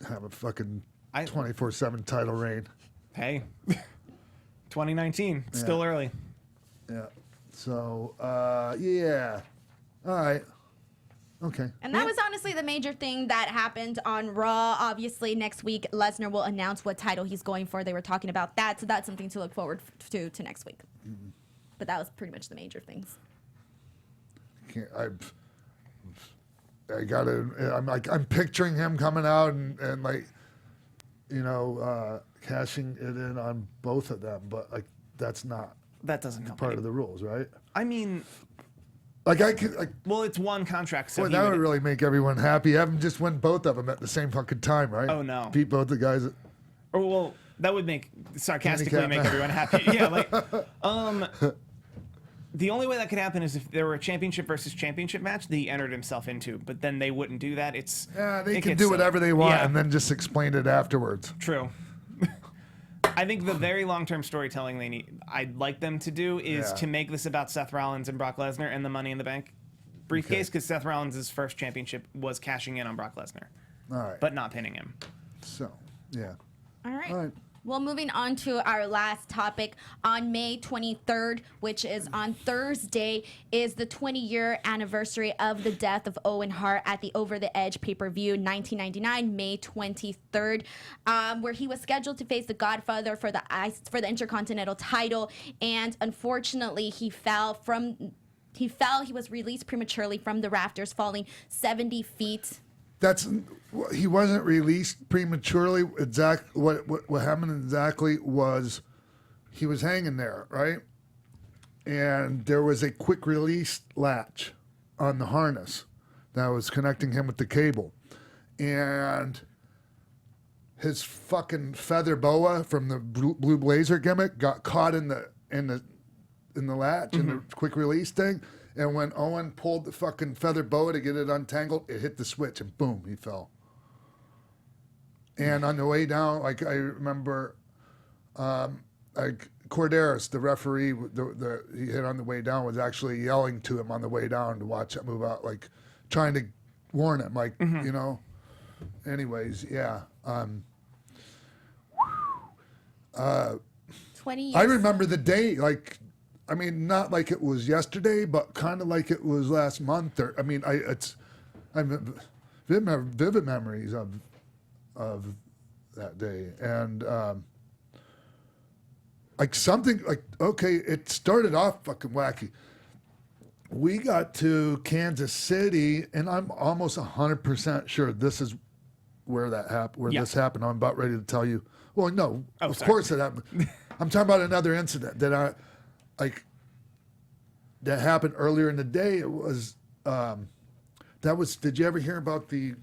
have a fucking 24/7 title reign. Hey, 2019, still early. Yeah. So, yeah. All right. Okay. And that was honestly the major thing that happened on Raw. Obviously, next week, Lesnar will announce what title he's going for. They were talking about that, so that's something to look forward to next week. Mm-hmm. But that was pretty much the major things. I'm picturing him coming out and cashing it in on both of them, but that's not That doesn't help. part of the rules, right? I mean, well, it's one contract, so boy, that would really make everyone happy. Have them just win both of them at the same fucking time, right? Oh, no. Beat both the guys. Or well, that would sarcastically Handicap make match. everyone happy. Yeah, the only way that could happen is if there were a championship versus championship match that he entered himself into, but then they wouldn't do that. They it can gets do silly. whatever they want Yeah. and then just explain it afterwards. True. I think the very long-term storytelling I'd like them to do is to make this about Seth Rollins and Brock Lesnar and the Money in the Bank briefcase, because Seth Rollins' first championship was cashing in on Brock Lesnar, All right. but not pinning him. So, yeah. All right. All right. Well, moving on to our last topic. On May 23rd, which is on Thursday, is the 20-year anniversary of the death of Owen Hart at the Over the Edge pay-per-view 1999, May 23rd, where he was scheduled to face the Godfather for the Intercontinental title, and unfortunately he fell. He was released prematurely from the rafters, falling 70 feet. He wasn't released prematurely. What happened exactly was he was hanging there, right? And there was a quick release latch on the harness that was connecting him with the cable. And his fucking feather boa from the Blue Blazer gimmick got caught in the latch, in the quick release thing. And when Owen pulled the fucking feather boa to get it untangled, it hit the switch and boom, he fell. And on the way down, I remember, Corderas, the referee, he hit on the way down, was actually yelling to him on the way down to watch it move out, trying to warn him, Anyways, yeah. 20 years. I remember the day, not like it was yesterday, but kind of like it was last month. I'm vivid memories of that day, and it started off fucking wacky. We got to Kansas City, and I'm almost 100% sure this is where that happened. This happened. I'm about ready to tell you. Well, no, of course it happened. I'm talking about another incident that that happened earlier in the day. It was did you ever hear about the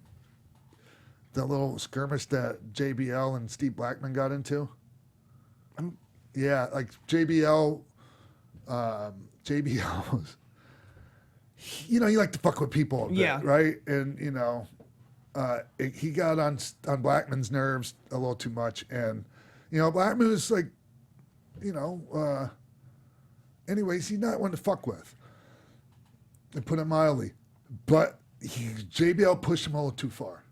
the little skirmish that JBL and Steve Blackman got into? Yeah, like JBL was, you like to fuck with people a bit, Yeah. right? And, he got on Blackman's nerves a little too much. And, Blackman was like, anyways, he's not one to fuck with. To put it mildly. But JBL pushed him a little too far.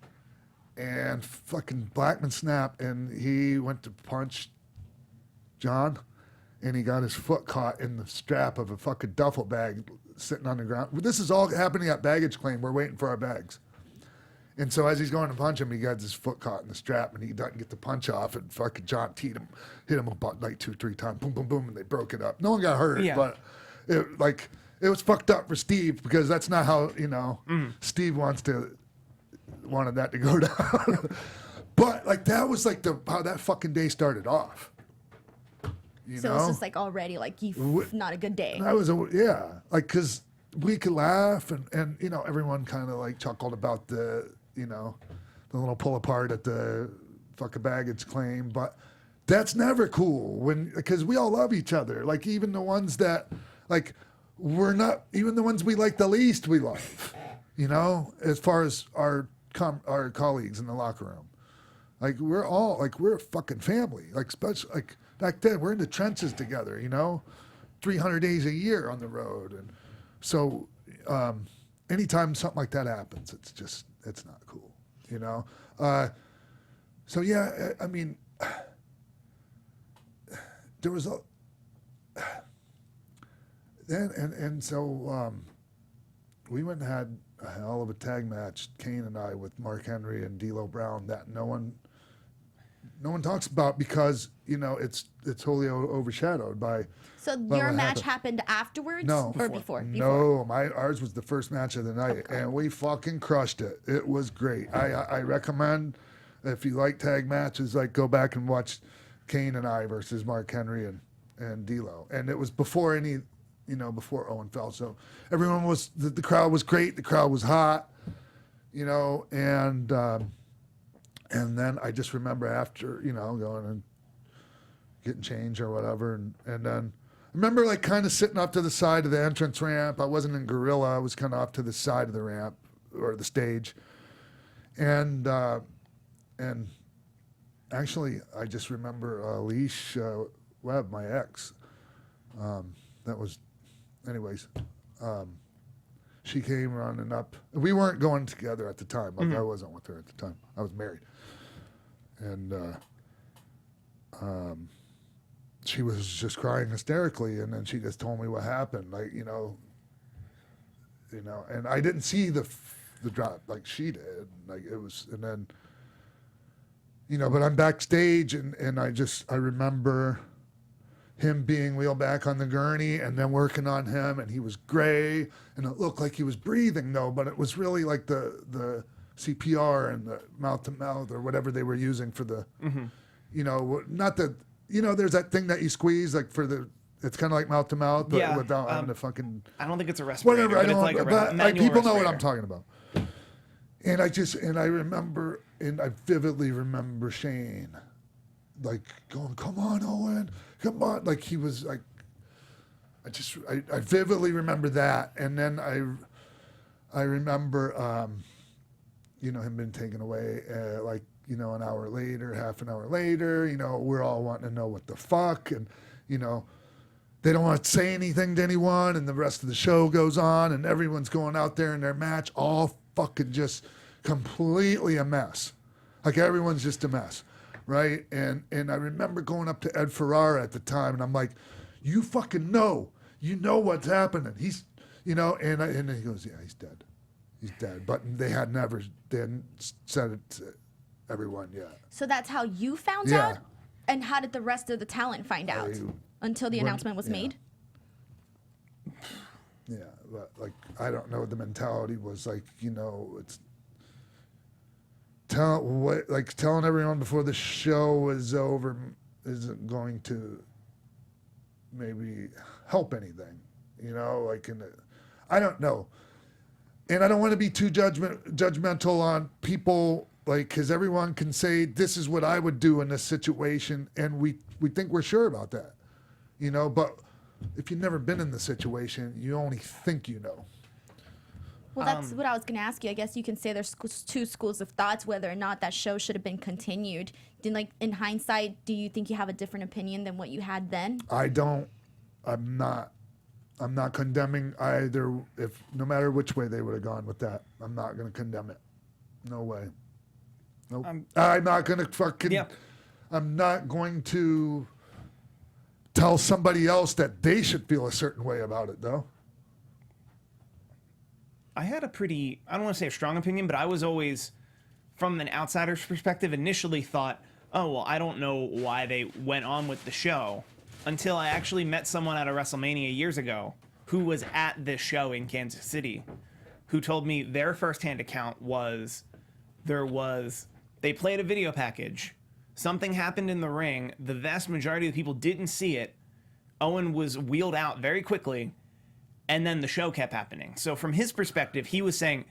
And fucking Blackman snapped, and he went to punch John, and he got his foot caught in the strap of a fucking duffel bag sitting on the ground. This is all happening at baggage claim. We're waiting for our bags. And so as he's going to punch him, he got his foot caught in the strap, and he doesn't get the punch off, and fucking John hit him about like 2-3 times, boom, boom, boom, and they broke it up. No one got hurt, but it was fucked up for Steve, because that's not how, Steve wanted that to go down. But like that was like how that fucking day started off. So it's just like already like not a good day. That was because we could laugh and everyone kind of like chuckled about the little pull apart at the fucking baggage claim, but that's never cool because we all love each other. Like even the ones that like we're not, even the ones we like the least, we love. As far as our colleagues in the locker room, like we're a fucking family. Like especially like back then, we're in the trenches together. 300 days a year on the road, and so anytime something like that happens, it's not cool. So yeah, I mean, there was a then and so we went and had a hell of a tag match, Kane and I, with Mark Henry and D'Lo Brown, that no one talks about because it's wholly overshadowed by. So your match happened afterwards? No, or before? No, ours was the first match of the night, and we fucking crushed it. It was great. I recommend, if you like tag matches, like go back and watch Kane and I versus Mark Henry and D'Lo, and it was before before Owen fell. So everyone was, the crowd was great. The crowd was hot, and then I just remember after, going and getting changed or whatever. And then I remember like kind of sitting off to the side of the entrance ramp. I wasn't in Gorilla. I was kind of off to the side of the ramp or the stage. And actually I just remember Leash Webb, my ex, she came running up. We weren't going together at the time. Like I wasn't with her at the time. I was married. And she was just crying hysterically, and then she just told me what happened. Like, and I didn't see the drop like she did. Like it was, and then, but I'm backstage, and I remember him being wheeled back on the gurney and then working on him, and he was gray, and it looked like he was breathing though, but it was really like the CPR and the mouth to mouth or whatever they were using for the, not the, there's that thing that you squeeze like for the, it's kind of like mouth to mouth, but without having to fucking. I don't think it's a respirator. Whatever, I don't. It's like but people know what respirator. I'm talking about. And I remember, and I vividly remember Shane, like going, "Come on, Owen, come on!" Like he was like, I vividly remember that, and then I remember, him being taken away, an hour later, half an hour later. We're all wanting to know what the fuck, and they don't want to say anything to anyone, and the rest of the show goes on, and everyone's going out there in their match, all fucking just completely a mess. Like everyone's just a mess, right? And I remember going up to Ed Ferrara at the time, and I'm like, "You fucking know, what's happening." He's, and he goes, "Yeah, he's dead. He's dead." But they hadn't said it to everyone yet. So that's how you found out? And how did the rest of the talent find out until the announcement was made? Yeah, but like I don't know. The mentality was like, it's telling everyone before the show is over isn't going to maybe help anything. I don't know, and I don't want to be too judgmental on people Like, because everyone can say, this is what I would do in this situation, and we think we're sure about that, you know? But if you've never been in the situation, you only think you know. Well, that's what I was going to ask you. I guess you can say there's two schools of thoughts whether or not that show should have been continued. In hindsight, do you think you have a different opinion than what you had then? I don't. I'm not condemning either. If no matter which way they would have gone with that, I'm not going to condemn it. No way. Nope. I'm not going to fucking. Yeah. I'm not going to tell somebody else that they should feel a certain way about it, though. I had a pretty, I don't want to say a strong opinion, but I was always, from an outsider's perspective, initially thought, oh, well, I don't know why they went on with the show, until I actually met someone at a WrestleMania years ago who was at this show in Kansas City, who told me their firsthand account was they played a video package, something happened in the ring, the vast majority of the people didn't see it, Owen was wheeled out very quickly, and then the show kept happening. So from his perspective, he was saying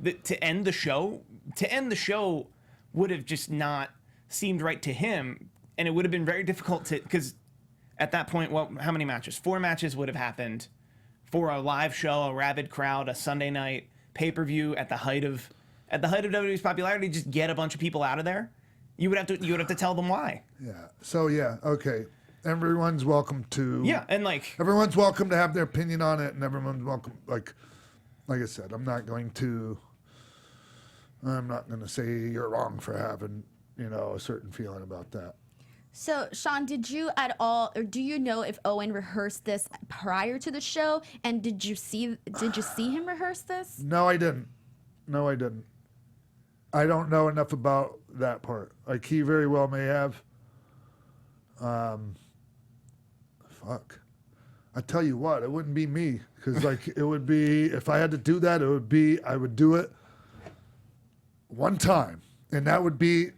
that to end the show would have just not seemed right to him, and it would have been very difficult to, because at that point, how many matches? 4 matches would have happened for a live show, a rabid crowd, a Sunday night pay-per-view at the height of WWE's popularity. Just get a bunch of people out of there. You would have to tell them why. Yeah. So yeah. Okay. Everyone's welcome to. Yeah, and like everyone's welcome to have their opinion on it, and everyone's welcome. Like I said, I'm not going to say you're wrong for having a certain feeling about that. So, Sean, did you at all, or do you know if Owen rehearsed this prior to the show? And did you see him rehearse this? No, I didn't. I don't know enough about that part. Like, he very well may have. Fuck. I tell you what, it wouldn't be me, because like it would be, if I had to do that, I would do it one time, and that would be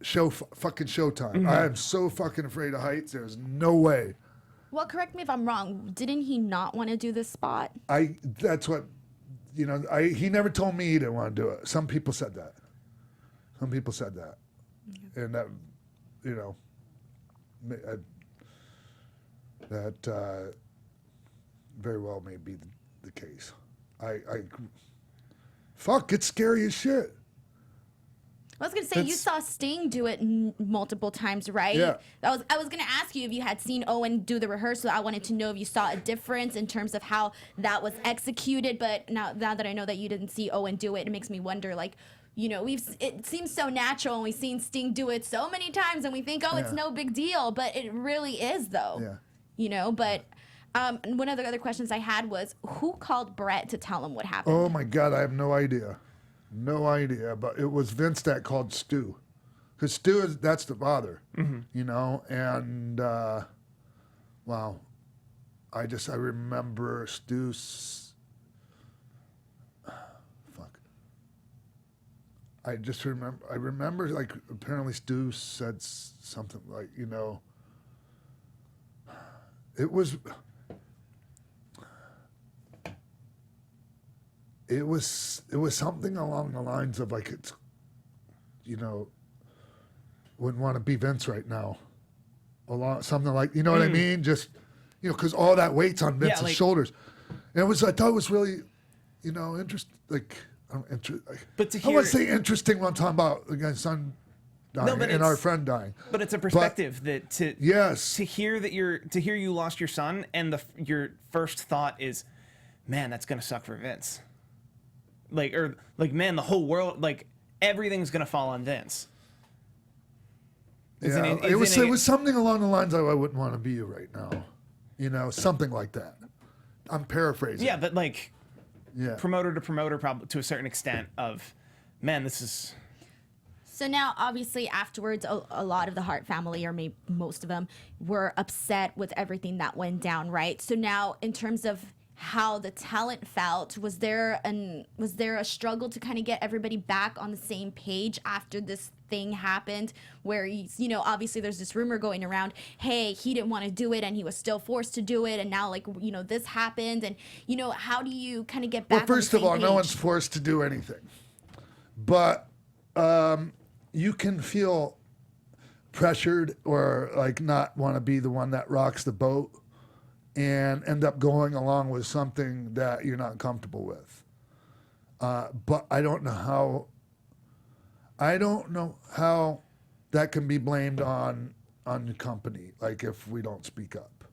fucking showtime. Mm-hmm. I am so fucking afraid of heights. There's no way. Well, correct me if I'm wrong. Didn't he not want to do this spot? That's what, he never told me he didn't want to do it. Some people said that. And that, that very well may be the case. Fuck, it's scary as shit. I was going to say, you saw Sting do it multiple times, right? Yeah. I was going to ask you if you had seen Owen do the rehearsal. I wanted to know if you saw a difference in terms of how that was executed. But now that I know that you didn't see Owen do it, it makes me wonder, like, it seems so natural, and we've seen Sting do it so many times, and we think, it's no big deal. But it really is, though. Yeah. But one of the other questions I had was, who called Brett to tell him what happened? Oh, my God, I have no idea. No idea, but it was Vince that called Stu, because Stu that's the father, and wow, I remember Stu's. Fuck. I remember like apparently Stu said something like it was. It was something along the lines of like it's, wouldn't want to be Vince right now, something like what I mean, just because all that weight's on Vince's shoulders, and I thought it was really, interesting. But to I hear, want to say interesting when I'm talking about my son dying and our friend dying. But it's a perspective to hear you lost your son, and your first thought is, man, that's gonna suck for Vince. Man, the whole world, everything's gonna fall on Vince. It was something along the lines of I wouldn't want to be you right now, something like that. I'm paraphrasing. Yeah, but promoter to promoter, probably to a certain extent. Of, man, this is. So now, obviously, afterwards, a lot of the Hart family, or maybe most of them, were upset with everything that went down, right? So now, in terms of how the talent felt, was there a struggle to kind of get everybody back on the same page after this thing happened, where obviously there's this rumor going around, hey, he didn't want to do it and he was still forced to do it, and now this happened, and how do you kind of get back? Well, first of all, no one's forced to do anything, but you can feel pressured or like not want to be the one that rocks the boat and end up going along with something that you're not comfortable with. But I don't know how that can be blamed on the company. Like if we don't speak up,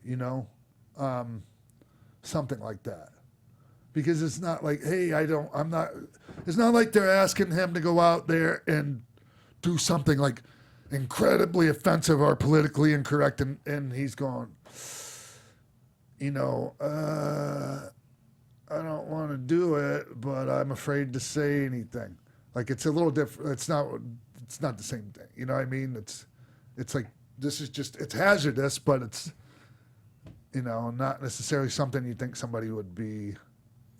you know, something like that. Because it's not like, hey, it's not like they're asking him to go out there and do something like incredibly offensive or politically incorrect. And he's going, you know, I don't want to do it, but I'm afraid to say anything. Like it's a little different. It's not the same thing. You know what I mean? It's like, this is just, it's hazardous, but it's, you know, not necessarily something you think somebody would be,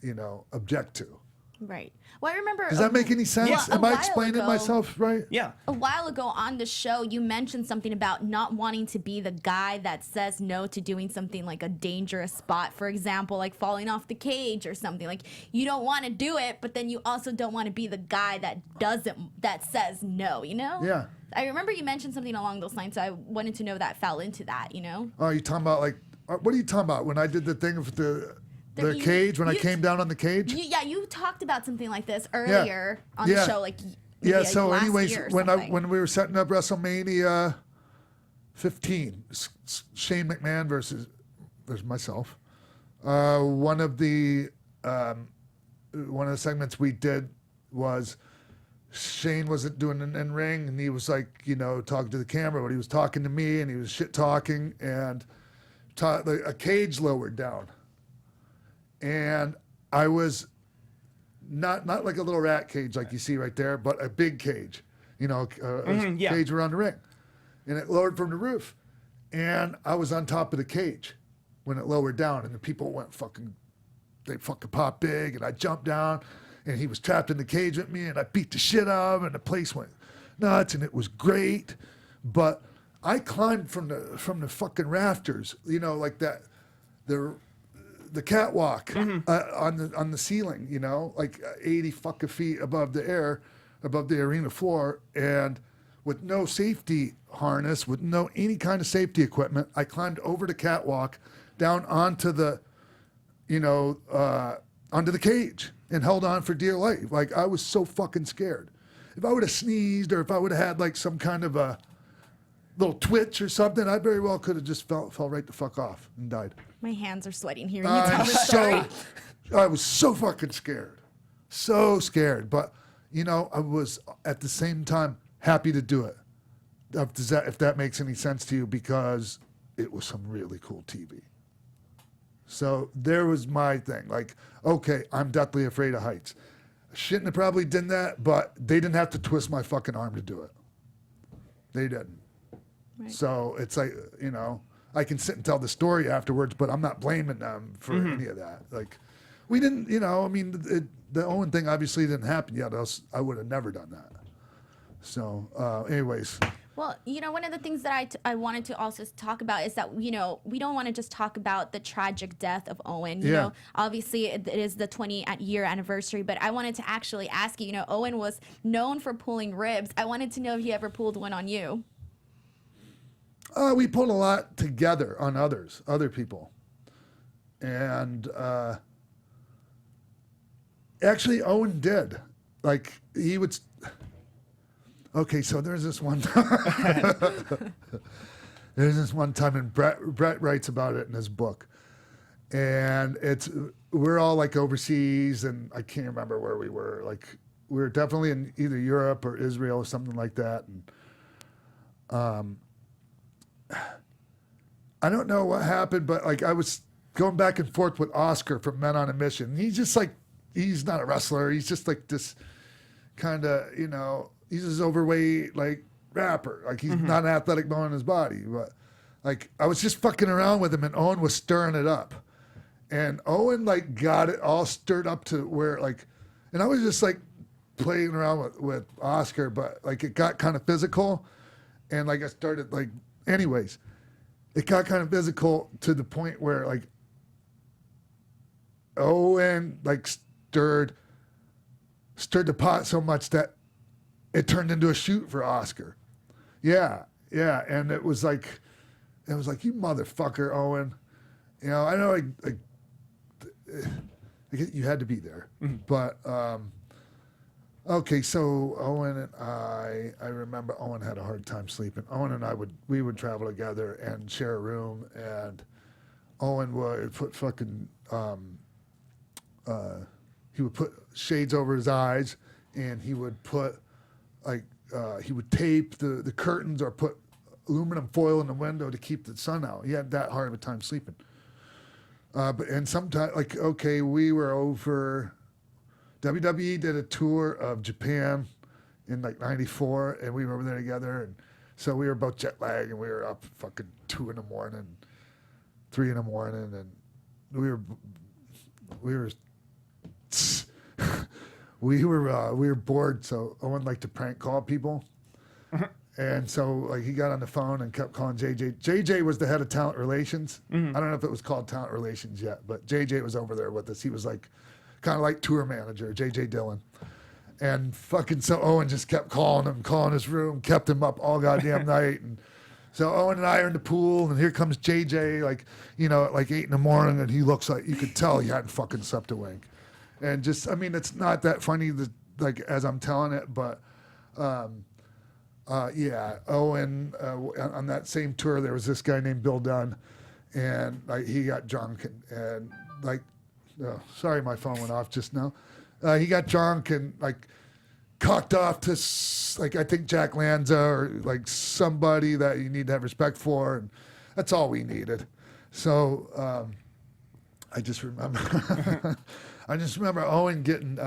you know, object to. Right. Well, I remember. Does that make any sense? Yeah. Am I explaining it myself right? Yeah. A while ago on the show, you mentioned something about not wanting to be the guy that says no to doing something like a dangerous spot, for example, like falling off the cage or something. Like you don't want to do it, but then you also don't want to be the guy that says no, you know? Yeah. I remember you mentioned something along those lines, so I wanted to know that fell into that, you know? Oh, you talking about like, what are you talking about? When I did the thing with the cage, when I came down on the cage? You talked about something like this earlier on the show, like so last anyways, year or when something. we were setting up WrestleMania 15, Shane McMahon versus myself, one of the segments we did was Shane wasn't doing an in-ring, and he was like, you know, talking to the camera, but he was talking to me, and he was shit-talking, and a cage lowered down. And I was not like a little rat cage like you see right there, but a big cage, you know, cage around the ring. And it lowered from the roof. And I was on top of the cage when it lowered down, and the people went they fucking popped big, and I jumped down, and he was trapped in the cage with me, and I beat the shit out of him, and the place went nuts, and it was great. But I climbed from the fucking rafters, you know, like that, the catwalk on the ceiling, you know, like 80 fucking feet above the arena floor, and with no safety harness, with no any kind of safety equipment, I climbed over the catwalk down onto the, you know, onto the cage and held on for dear life. Like I was so fucking scared. If I would have sneezed or if I would have had like some kind of a little twitch or something, I very well could have just fell right the fuck off and died. My hands are sweating hearing you tell the story. I was so fucking scared. So scared. But, you know, I was at the same time happy to do it. If that makes any sense to you, because it was some really cool TV. So there was my thing. Like, okay, I'm deathly afraid of heights. Shouldn't have probably done that, but they didn't have to twist my fucking arm to do it. They didn't. Right. So it's like, you know, I can sit and tell the story afterwards, but I'm not blaming them for any of that. Like, we didn't, you know, I mean, the Owen thing obviously didn't happen yet, else I would have never done that. So, anyways. Well, you know, one of the things that I wanted to also talk about is that, you know, we don't want to just talk about the tragic death of Owen. You know, obviously it is the 20-year anniversary, but I wanted to actually ask you, you know, Owen was known for pulling ribs. I wanted to know if he ever pulled one on you. We pulled a lot together on other people. And actually, Owen did. Like, he would... Okay, so there's this one time. And Brett writes about it in his book. And we're all like overseas, and I can't remember where we were. Like, we were definitely in either Europe or Israel or something like that. And I don't know what happened, but like I was going back and forth with Oscar from Men on a Mission. He's just like, he's not a wrestler. He's just like this kind of, you know, he's this overweight, like, rapper. Like, he's not an athletic bone in his body. But, like, I was just fucking around with him, and Owen was stirring it up. And Owen, like, got it all stirred up to where, like, and I was just, like, playing around with Oscar, but, like, it got kind of physical. And, like, I started, like, anyways, it got kind of physical to the point where, like, Owen, like, stirred the pot so much that it turned into a shoot for Oscar. Yeah, and it was like, you motherfucker, Owen. You know, I know you had to be there, but okay. So Owen and I remember Owen had a hard time sleeping. Owen and we would travel together and share a room, and Owen would put fucking he would put shades over his eyes, and he would put he would tape the curtains or put aluminum foil in the window to keep the sun out. He had that hard of a time sleeping. And sometimes, we were over. WWE did a tour of Japan in '94, and we were over there together. And so we were both jet lagged, and we were up fucking 2 in the morning, 3 in the morning, and we were bored. So Owen liked to prank call people. And so, he got on the phone and kept calling JJ. JJ was the head of talent relations. I don't know if it was called talent relations yet, but JJ was over there with us. He was kind of like tour manager, JJ Dillon. And so Owen just kept calling his room, kept him up all goddamn night. And so Owen and I are in the pool, and here comes JJ, at 8 in the morning, and he looks like, you could tell he hadn't fucking slept a wink. And just, it's not that funny, as I'm telling it, but... Owen, on that same tour, there was this guy named Bill Dunn, and he got drunk and sorry, my phone went off just now. He got drunk and cocked off to I think Jack Lanza or somebody that you need to have respect for, and that's all we needed. So I just remember Owen getting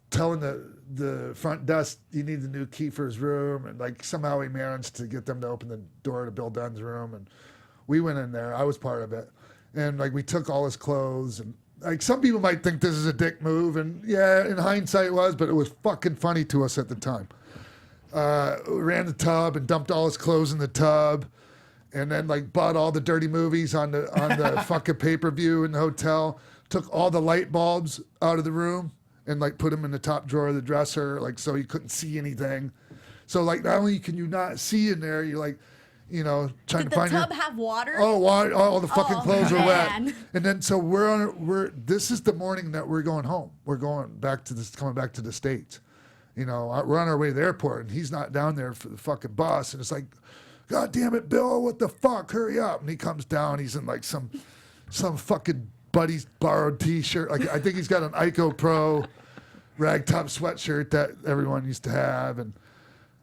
telling the front desk he needs a new key for his room, and somehow he managed to get them to open the door to Bill Dunn's room, and we went in there. I was part of it, and we took all his clothes, and some people might think this is a dick move, and yeah, in hindsight it was, but it was fucking funny to us at the time. We ran the tub and dumped all his clothes in the tub, and then bought all the dirty movies on the fucking pay-per-view in the hotel. Took all the light bulbs out of the room and put them in the top drawer of the dresser, so you couldn't see anything. So not only can you not see in there, you're trying to find. Did the tub have water? Oh, water! All the fucking clothes are wet. Man. And then so this is the morning that we're going home. We're coming back to the States. We're on our way to the airport, and he's not down there for the fucking bus, and it's God damn it, Bill! What the fuck? Hurry up! And he comes down. He's in some fucking buddy's borrowed T-shirt. I think he's got an Ico Pro ragtop sweatshirt that everyone used to have, and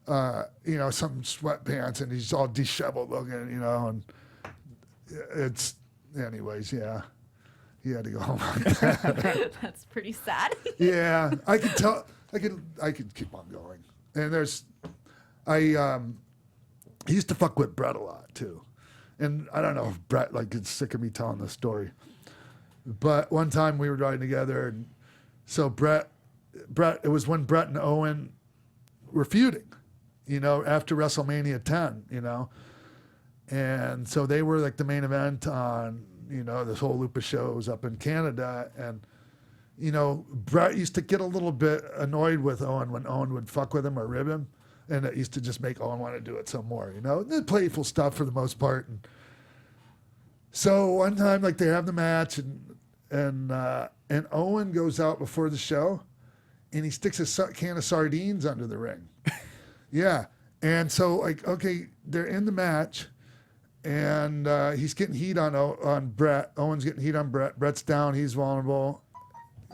some sweatpants, and he's all disheveled looking, and it's anyways, yeah. He had to go home like that. That's pretty sad. Yeah, I could tell. I could keep on going. And he used to fuck with Brett a lot too, and I don't know if Brett gets sick of me telling this story. But one time we were riding together, and so Brett, it was when Brett and Owen were feuding, after WrestleMania 10, and so they were the main event on, this whole loop of shows up in Canada, and, Brett used to get a little bit annoyed with Owen when Owen would fuck with him or rib him, and it used to just make Owen want to do it some more, the playful stuff for the most part. And so one time, they have the match, and Owen goes out before the show, and he sticks a can of sardines under the ring. Yeah, and so okay, they're in the match, and he's getting heat on Brett. Owen's getting heat on Brett. Brett's down. He's vulnerable.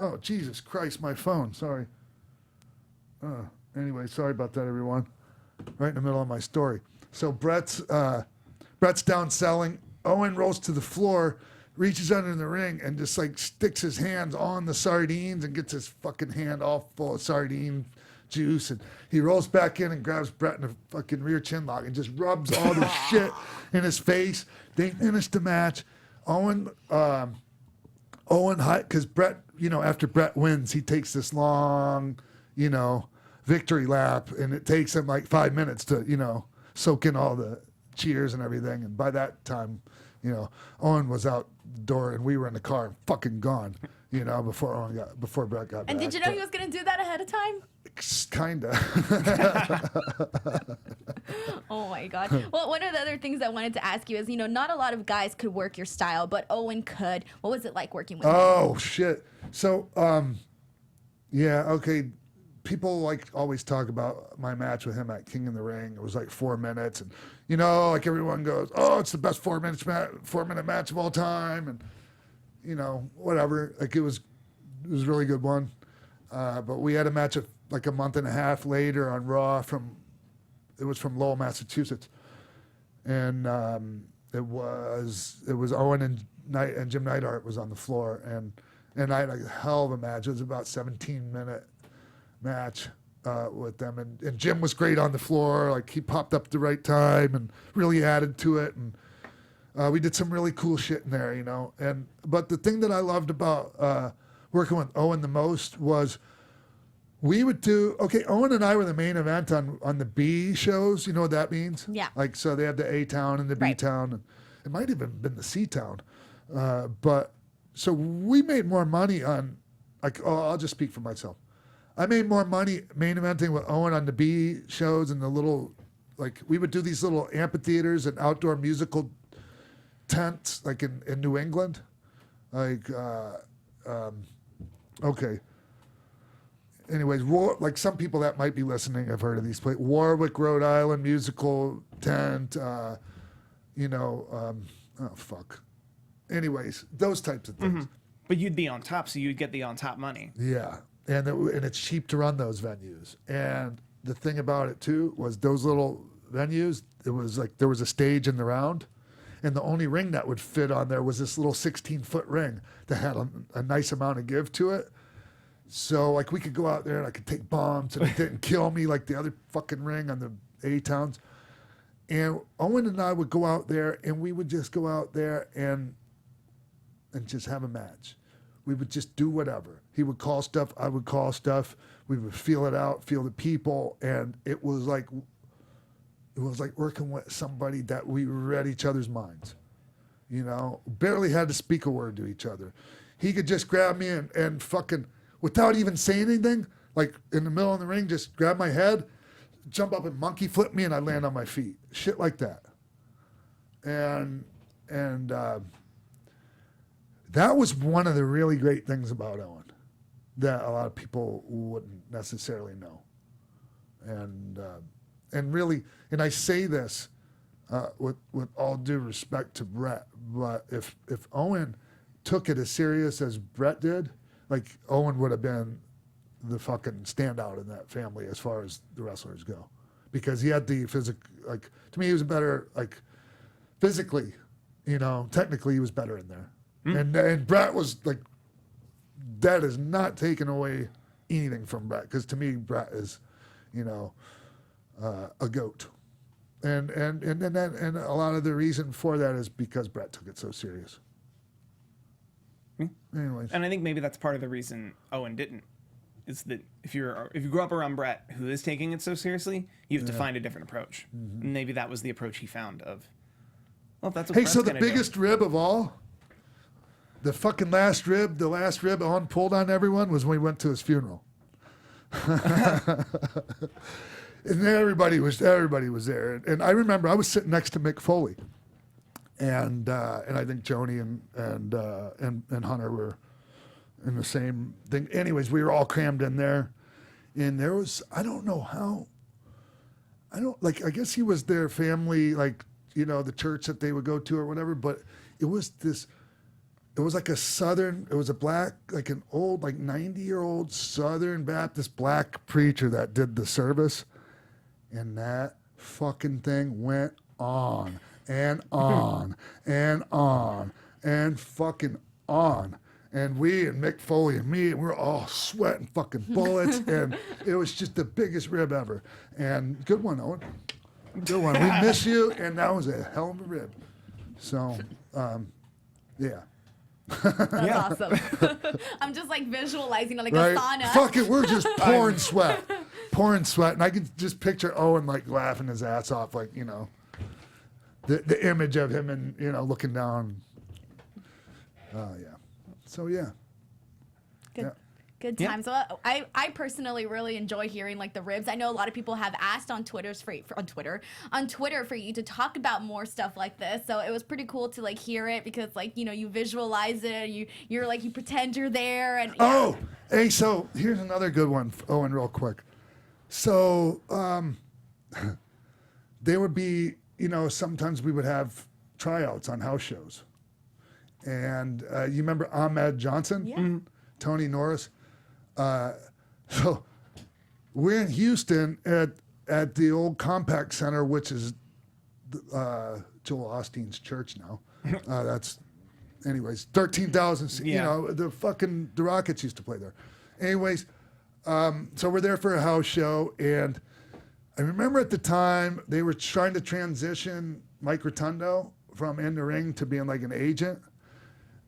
Oh Jesus Christ, my phone. Sorry. Anyway, sorry about that, everyone. Right in the middle of my story. So Brett's down selling. Owen rolls to the floor, reaches under in the ring, and just sticks his hands on the sardines and gets his fucking hand all full of sardine juice. And he rolls back in and grabs Brett in the fucking rear chin lock and just rubs all the shit in his face. They finish the match. Owen, because Brett, after Brett wins, he takes this long, victory lap, and it takes him 5 minutes to, soak in all the cheers and everything. And by that time, You know, Owen was out the door and we were in the car and fucking gone. You know, before Brett got back. And did you know he was going to do that ahead of time? Kinda. Oh my God. Well, one of the other things I wanted to ask you is, not a lot of guys could work your style, but Owen could. What was it like working with him? Oh shit. So, yeah, okay. People always talk about my match with him at King in the Ring. It was 4 minutes, and everyone goes, "Oh, it's the best 4 minute match of all time," and whatever. It was a really good one. But we had a match a month and a half later on Raw from Lowell, Massachusetts, and it was Owen and Jim Neidhart was on the floor, and I had a hell of a match. It was about 17-minute match with them, and Jim was great on the floor. He popped up at the right time and really added to it, and we did some really cool shit in there, but the thing that I loved about working with Owen the most was we would Owen and I were the main event on the B shows. You know what that means? Yeah. So they had the A town and the B town, and it might have even been the C town. But so we made more money on, I'll just speak for myself. I made more money main eventing with Owen on the B shows and the little, we would do these little amphitheaters and outdoor musical tents, in New England. Okay. Anyways, some people that might be listening have heard of these places. Warwick, Rhode Island musical tent. Oh fuck. Anyways, those types of things. Mm-hmm. But you'd be on top, so you'd get the on top money. Yeah, and it's cheap to run those venues. And the thing about it too was those little venues. It was there was a stage in the round, and the only ring that would fit on there was this little 16-foot ring that had a nice amount of give to it. So we could go out there and I could take bombs and it didn't kill me like the other fucking ring on the A towns. And Owen and I would go out there and we would just go out there and just have a match. We would just do whatever. He would call stuff, I would call stuff. We would feel it out, feel the people, and it was like working with somebody that we read each other's minds. Barely had to speak a word to each other. He could just grab me and fucking, without even saying anything, in the middle of the ring, just grab my head, jump up and monkey flip me, and I'd land on my feet. Shit like that. And that was one of the really great things about Owen that a lot of people wouldn't necessarily know. And really, and I say this with all due respect to Brett, but if Owen took it as serious as Brett did, Owen would have been the fucking standout in that family as far as the wrestlers go, because he had the to me he was better physically, technically he was better in there. And Brett was that is not taking away anything from Brett, because to me Brett is, a goat, and a lot of the reason for that is because Brett took it so serious. Anyways. And I think maybe that's part of the reason Owen didn't, is that if you grew up around Brett, who is taking it so seriously, you have to find a different approach. Mm-hmm. And maybe that was the approach he found of, well, if that's what Brett's so the gonna biggest rib of all, the fucking last rib Owen pulled on everyone was when we went to his funeral. And everybody was there. And I remember I was sitting next to Mick Foley. And I think Joni and Hunter were in the same thing. Anyways, we were all crammed in there, and there was, I don't know how, I guess he was their family, the church that they would go to or whatever. But it was a black, an old 90-year-old Southern Baptist black preacher that did the service, and that fucking thing went on. And on and on and fucking on. And we and Mick Foley and me, we're all sweating fucking bullets. And it was just the biggest rib ever. And good one, Owen. Good one. We miss you. And that was a hell of a rib. So, yeah. That's awesome. I'm just visualizing a sauna. Fuck it, we're just pouring sweat. And I can just picture Owen laughing his ass off, the image of him and looking down. Oh yeah. So yeah. Good. Yeah. Good Yeah. times. Well, I personally really enjoy hearing like the ribs. I know a lot of people have asked on Twitter for you to talk about more stuff like this. So it was pretty cool to like hear it because like you visualize it. You're like you pretend you're there and. Yeah. Oh, hey. So here's another good one, Owen, real quick. So there would be sometimes we would have tryouts on house shows, and you remember Ahmed Johnson, Yeah. Tony Norris. So we're in Houston at the old Compact Center, which is Joel Osteen's church now. Anyways, 13,000. Yeah. The Rockets used to play there. Anyways, so we're there for a house show, and I remember at the time they were trying to transition Mike Rotundo from In the Ring to being like an agent,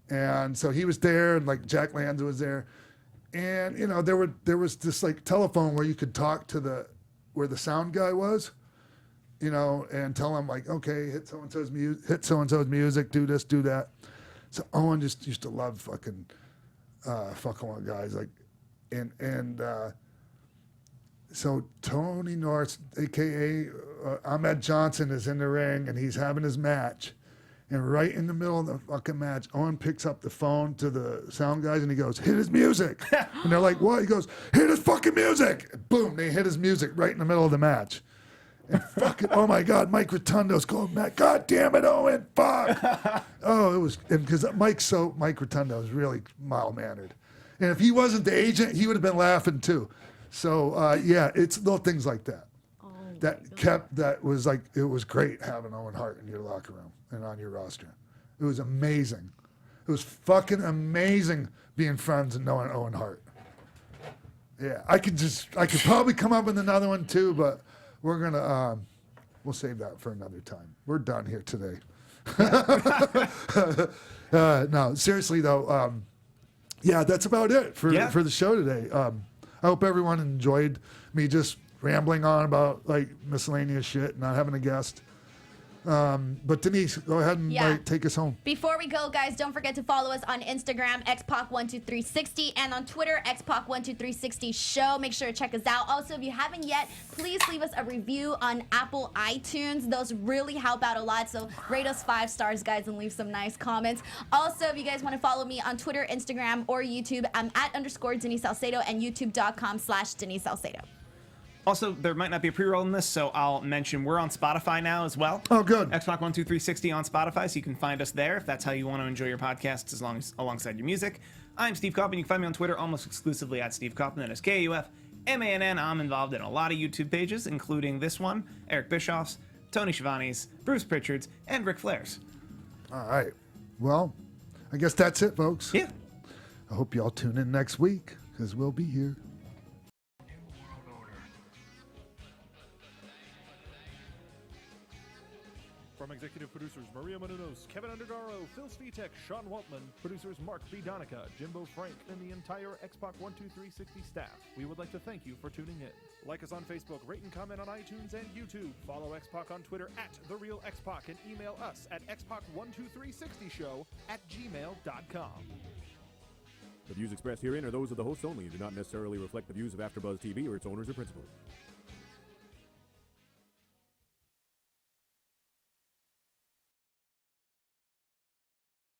and so he was there, and like Jack Lanza was there. And there was this like telephone where you could talk to where the sound guy was, and tell him like, okay, hit so and so's music, do this, do that. So Owen just used to love fucking with guys like, so Tony Norris, aka Ahmed Johnson, is in the ring and he's having his match. And right in the middle of the fucking match, Owen picks up the phone to the sound guys and he goes, hit his music. And they're like, what? He goes, hit his fucking music. And boom, they hit his music right in the middle of the match. And fucking, oh my God, Mike Rotundo's going, Matt, God damn it, Owen, fuck. Oh, it was, because Mike Rotundo is really mild-mannered. And if he wasn't the agent, he would have been laughing too. So, yeah, it's little things like that. That was like, it was great having Owen Hart in your locker room and on your roster. It was amazing. It was fucking amazing being friends and knowing Owen Hart. Yeah, I could probably come up with another one too, but we're gonna, we'll save that for another time. We're done here today. No, seriously though, yeah, that's about it for the show today. I hope everyone enjoyed me just rambling on about like miscellaneous shit, not having a guest. But Denise, go ahead and take us home. Before we go, guys, don't forget to follow us on Instagram, Xpac12360, and on Twitter, Xpac12360 Show. Make sure to check us out. Also, if you haven't yet, please leave us a review on Apple iTunes. Those really help out a lot. So rate us 5 stars, guys, and leave some nice comments. Also, if you guys want to follow me on Twitter, Instagram, or YouTube, I'm at _Denise Salcedo and youtube.com/Denise Salcedo. Also, there might not be a pre-roll in this, so I'll mention we're on Spotify now as well. Oh, good. Xpac12360 on Spotify, so you can find us there if that's how you want to enjoy your podcasts alongside your music. I'm Steve Kaufman. You can find me on Twitter almost exclusively at Steve Kaufman. That is KUFMANN. I'm involved in a lot of YouTube pages, including this one, Eric Bischoff's, Tony Schiavone's, Bruce Pritchard's, and Ric Flair's. All right. Well, I guess that's it, folks. Yeah. I hope y'all tune in next week, because we'll be here. From executive producers Maria Menounos, Keven Undergaro, Phil Svitek, Sean Waltman, producers Mark B. Donica, Jimbo Frank, and the entire Xpac 12360 staff, we would like to thank you for tuning in. Like us on Facebook, rate and comment on iTunes and YouTube. Follow Xpac on Twitter at TheRealXpac and email us at xpac12360show@gmail.com. The views expressed herein are those of the hosts only and do not necessarily reflect the views of AfterBuzz TV or its owners or principals.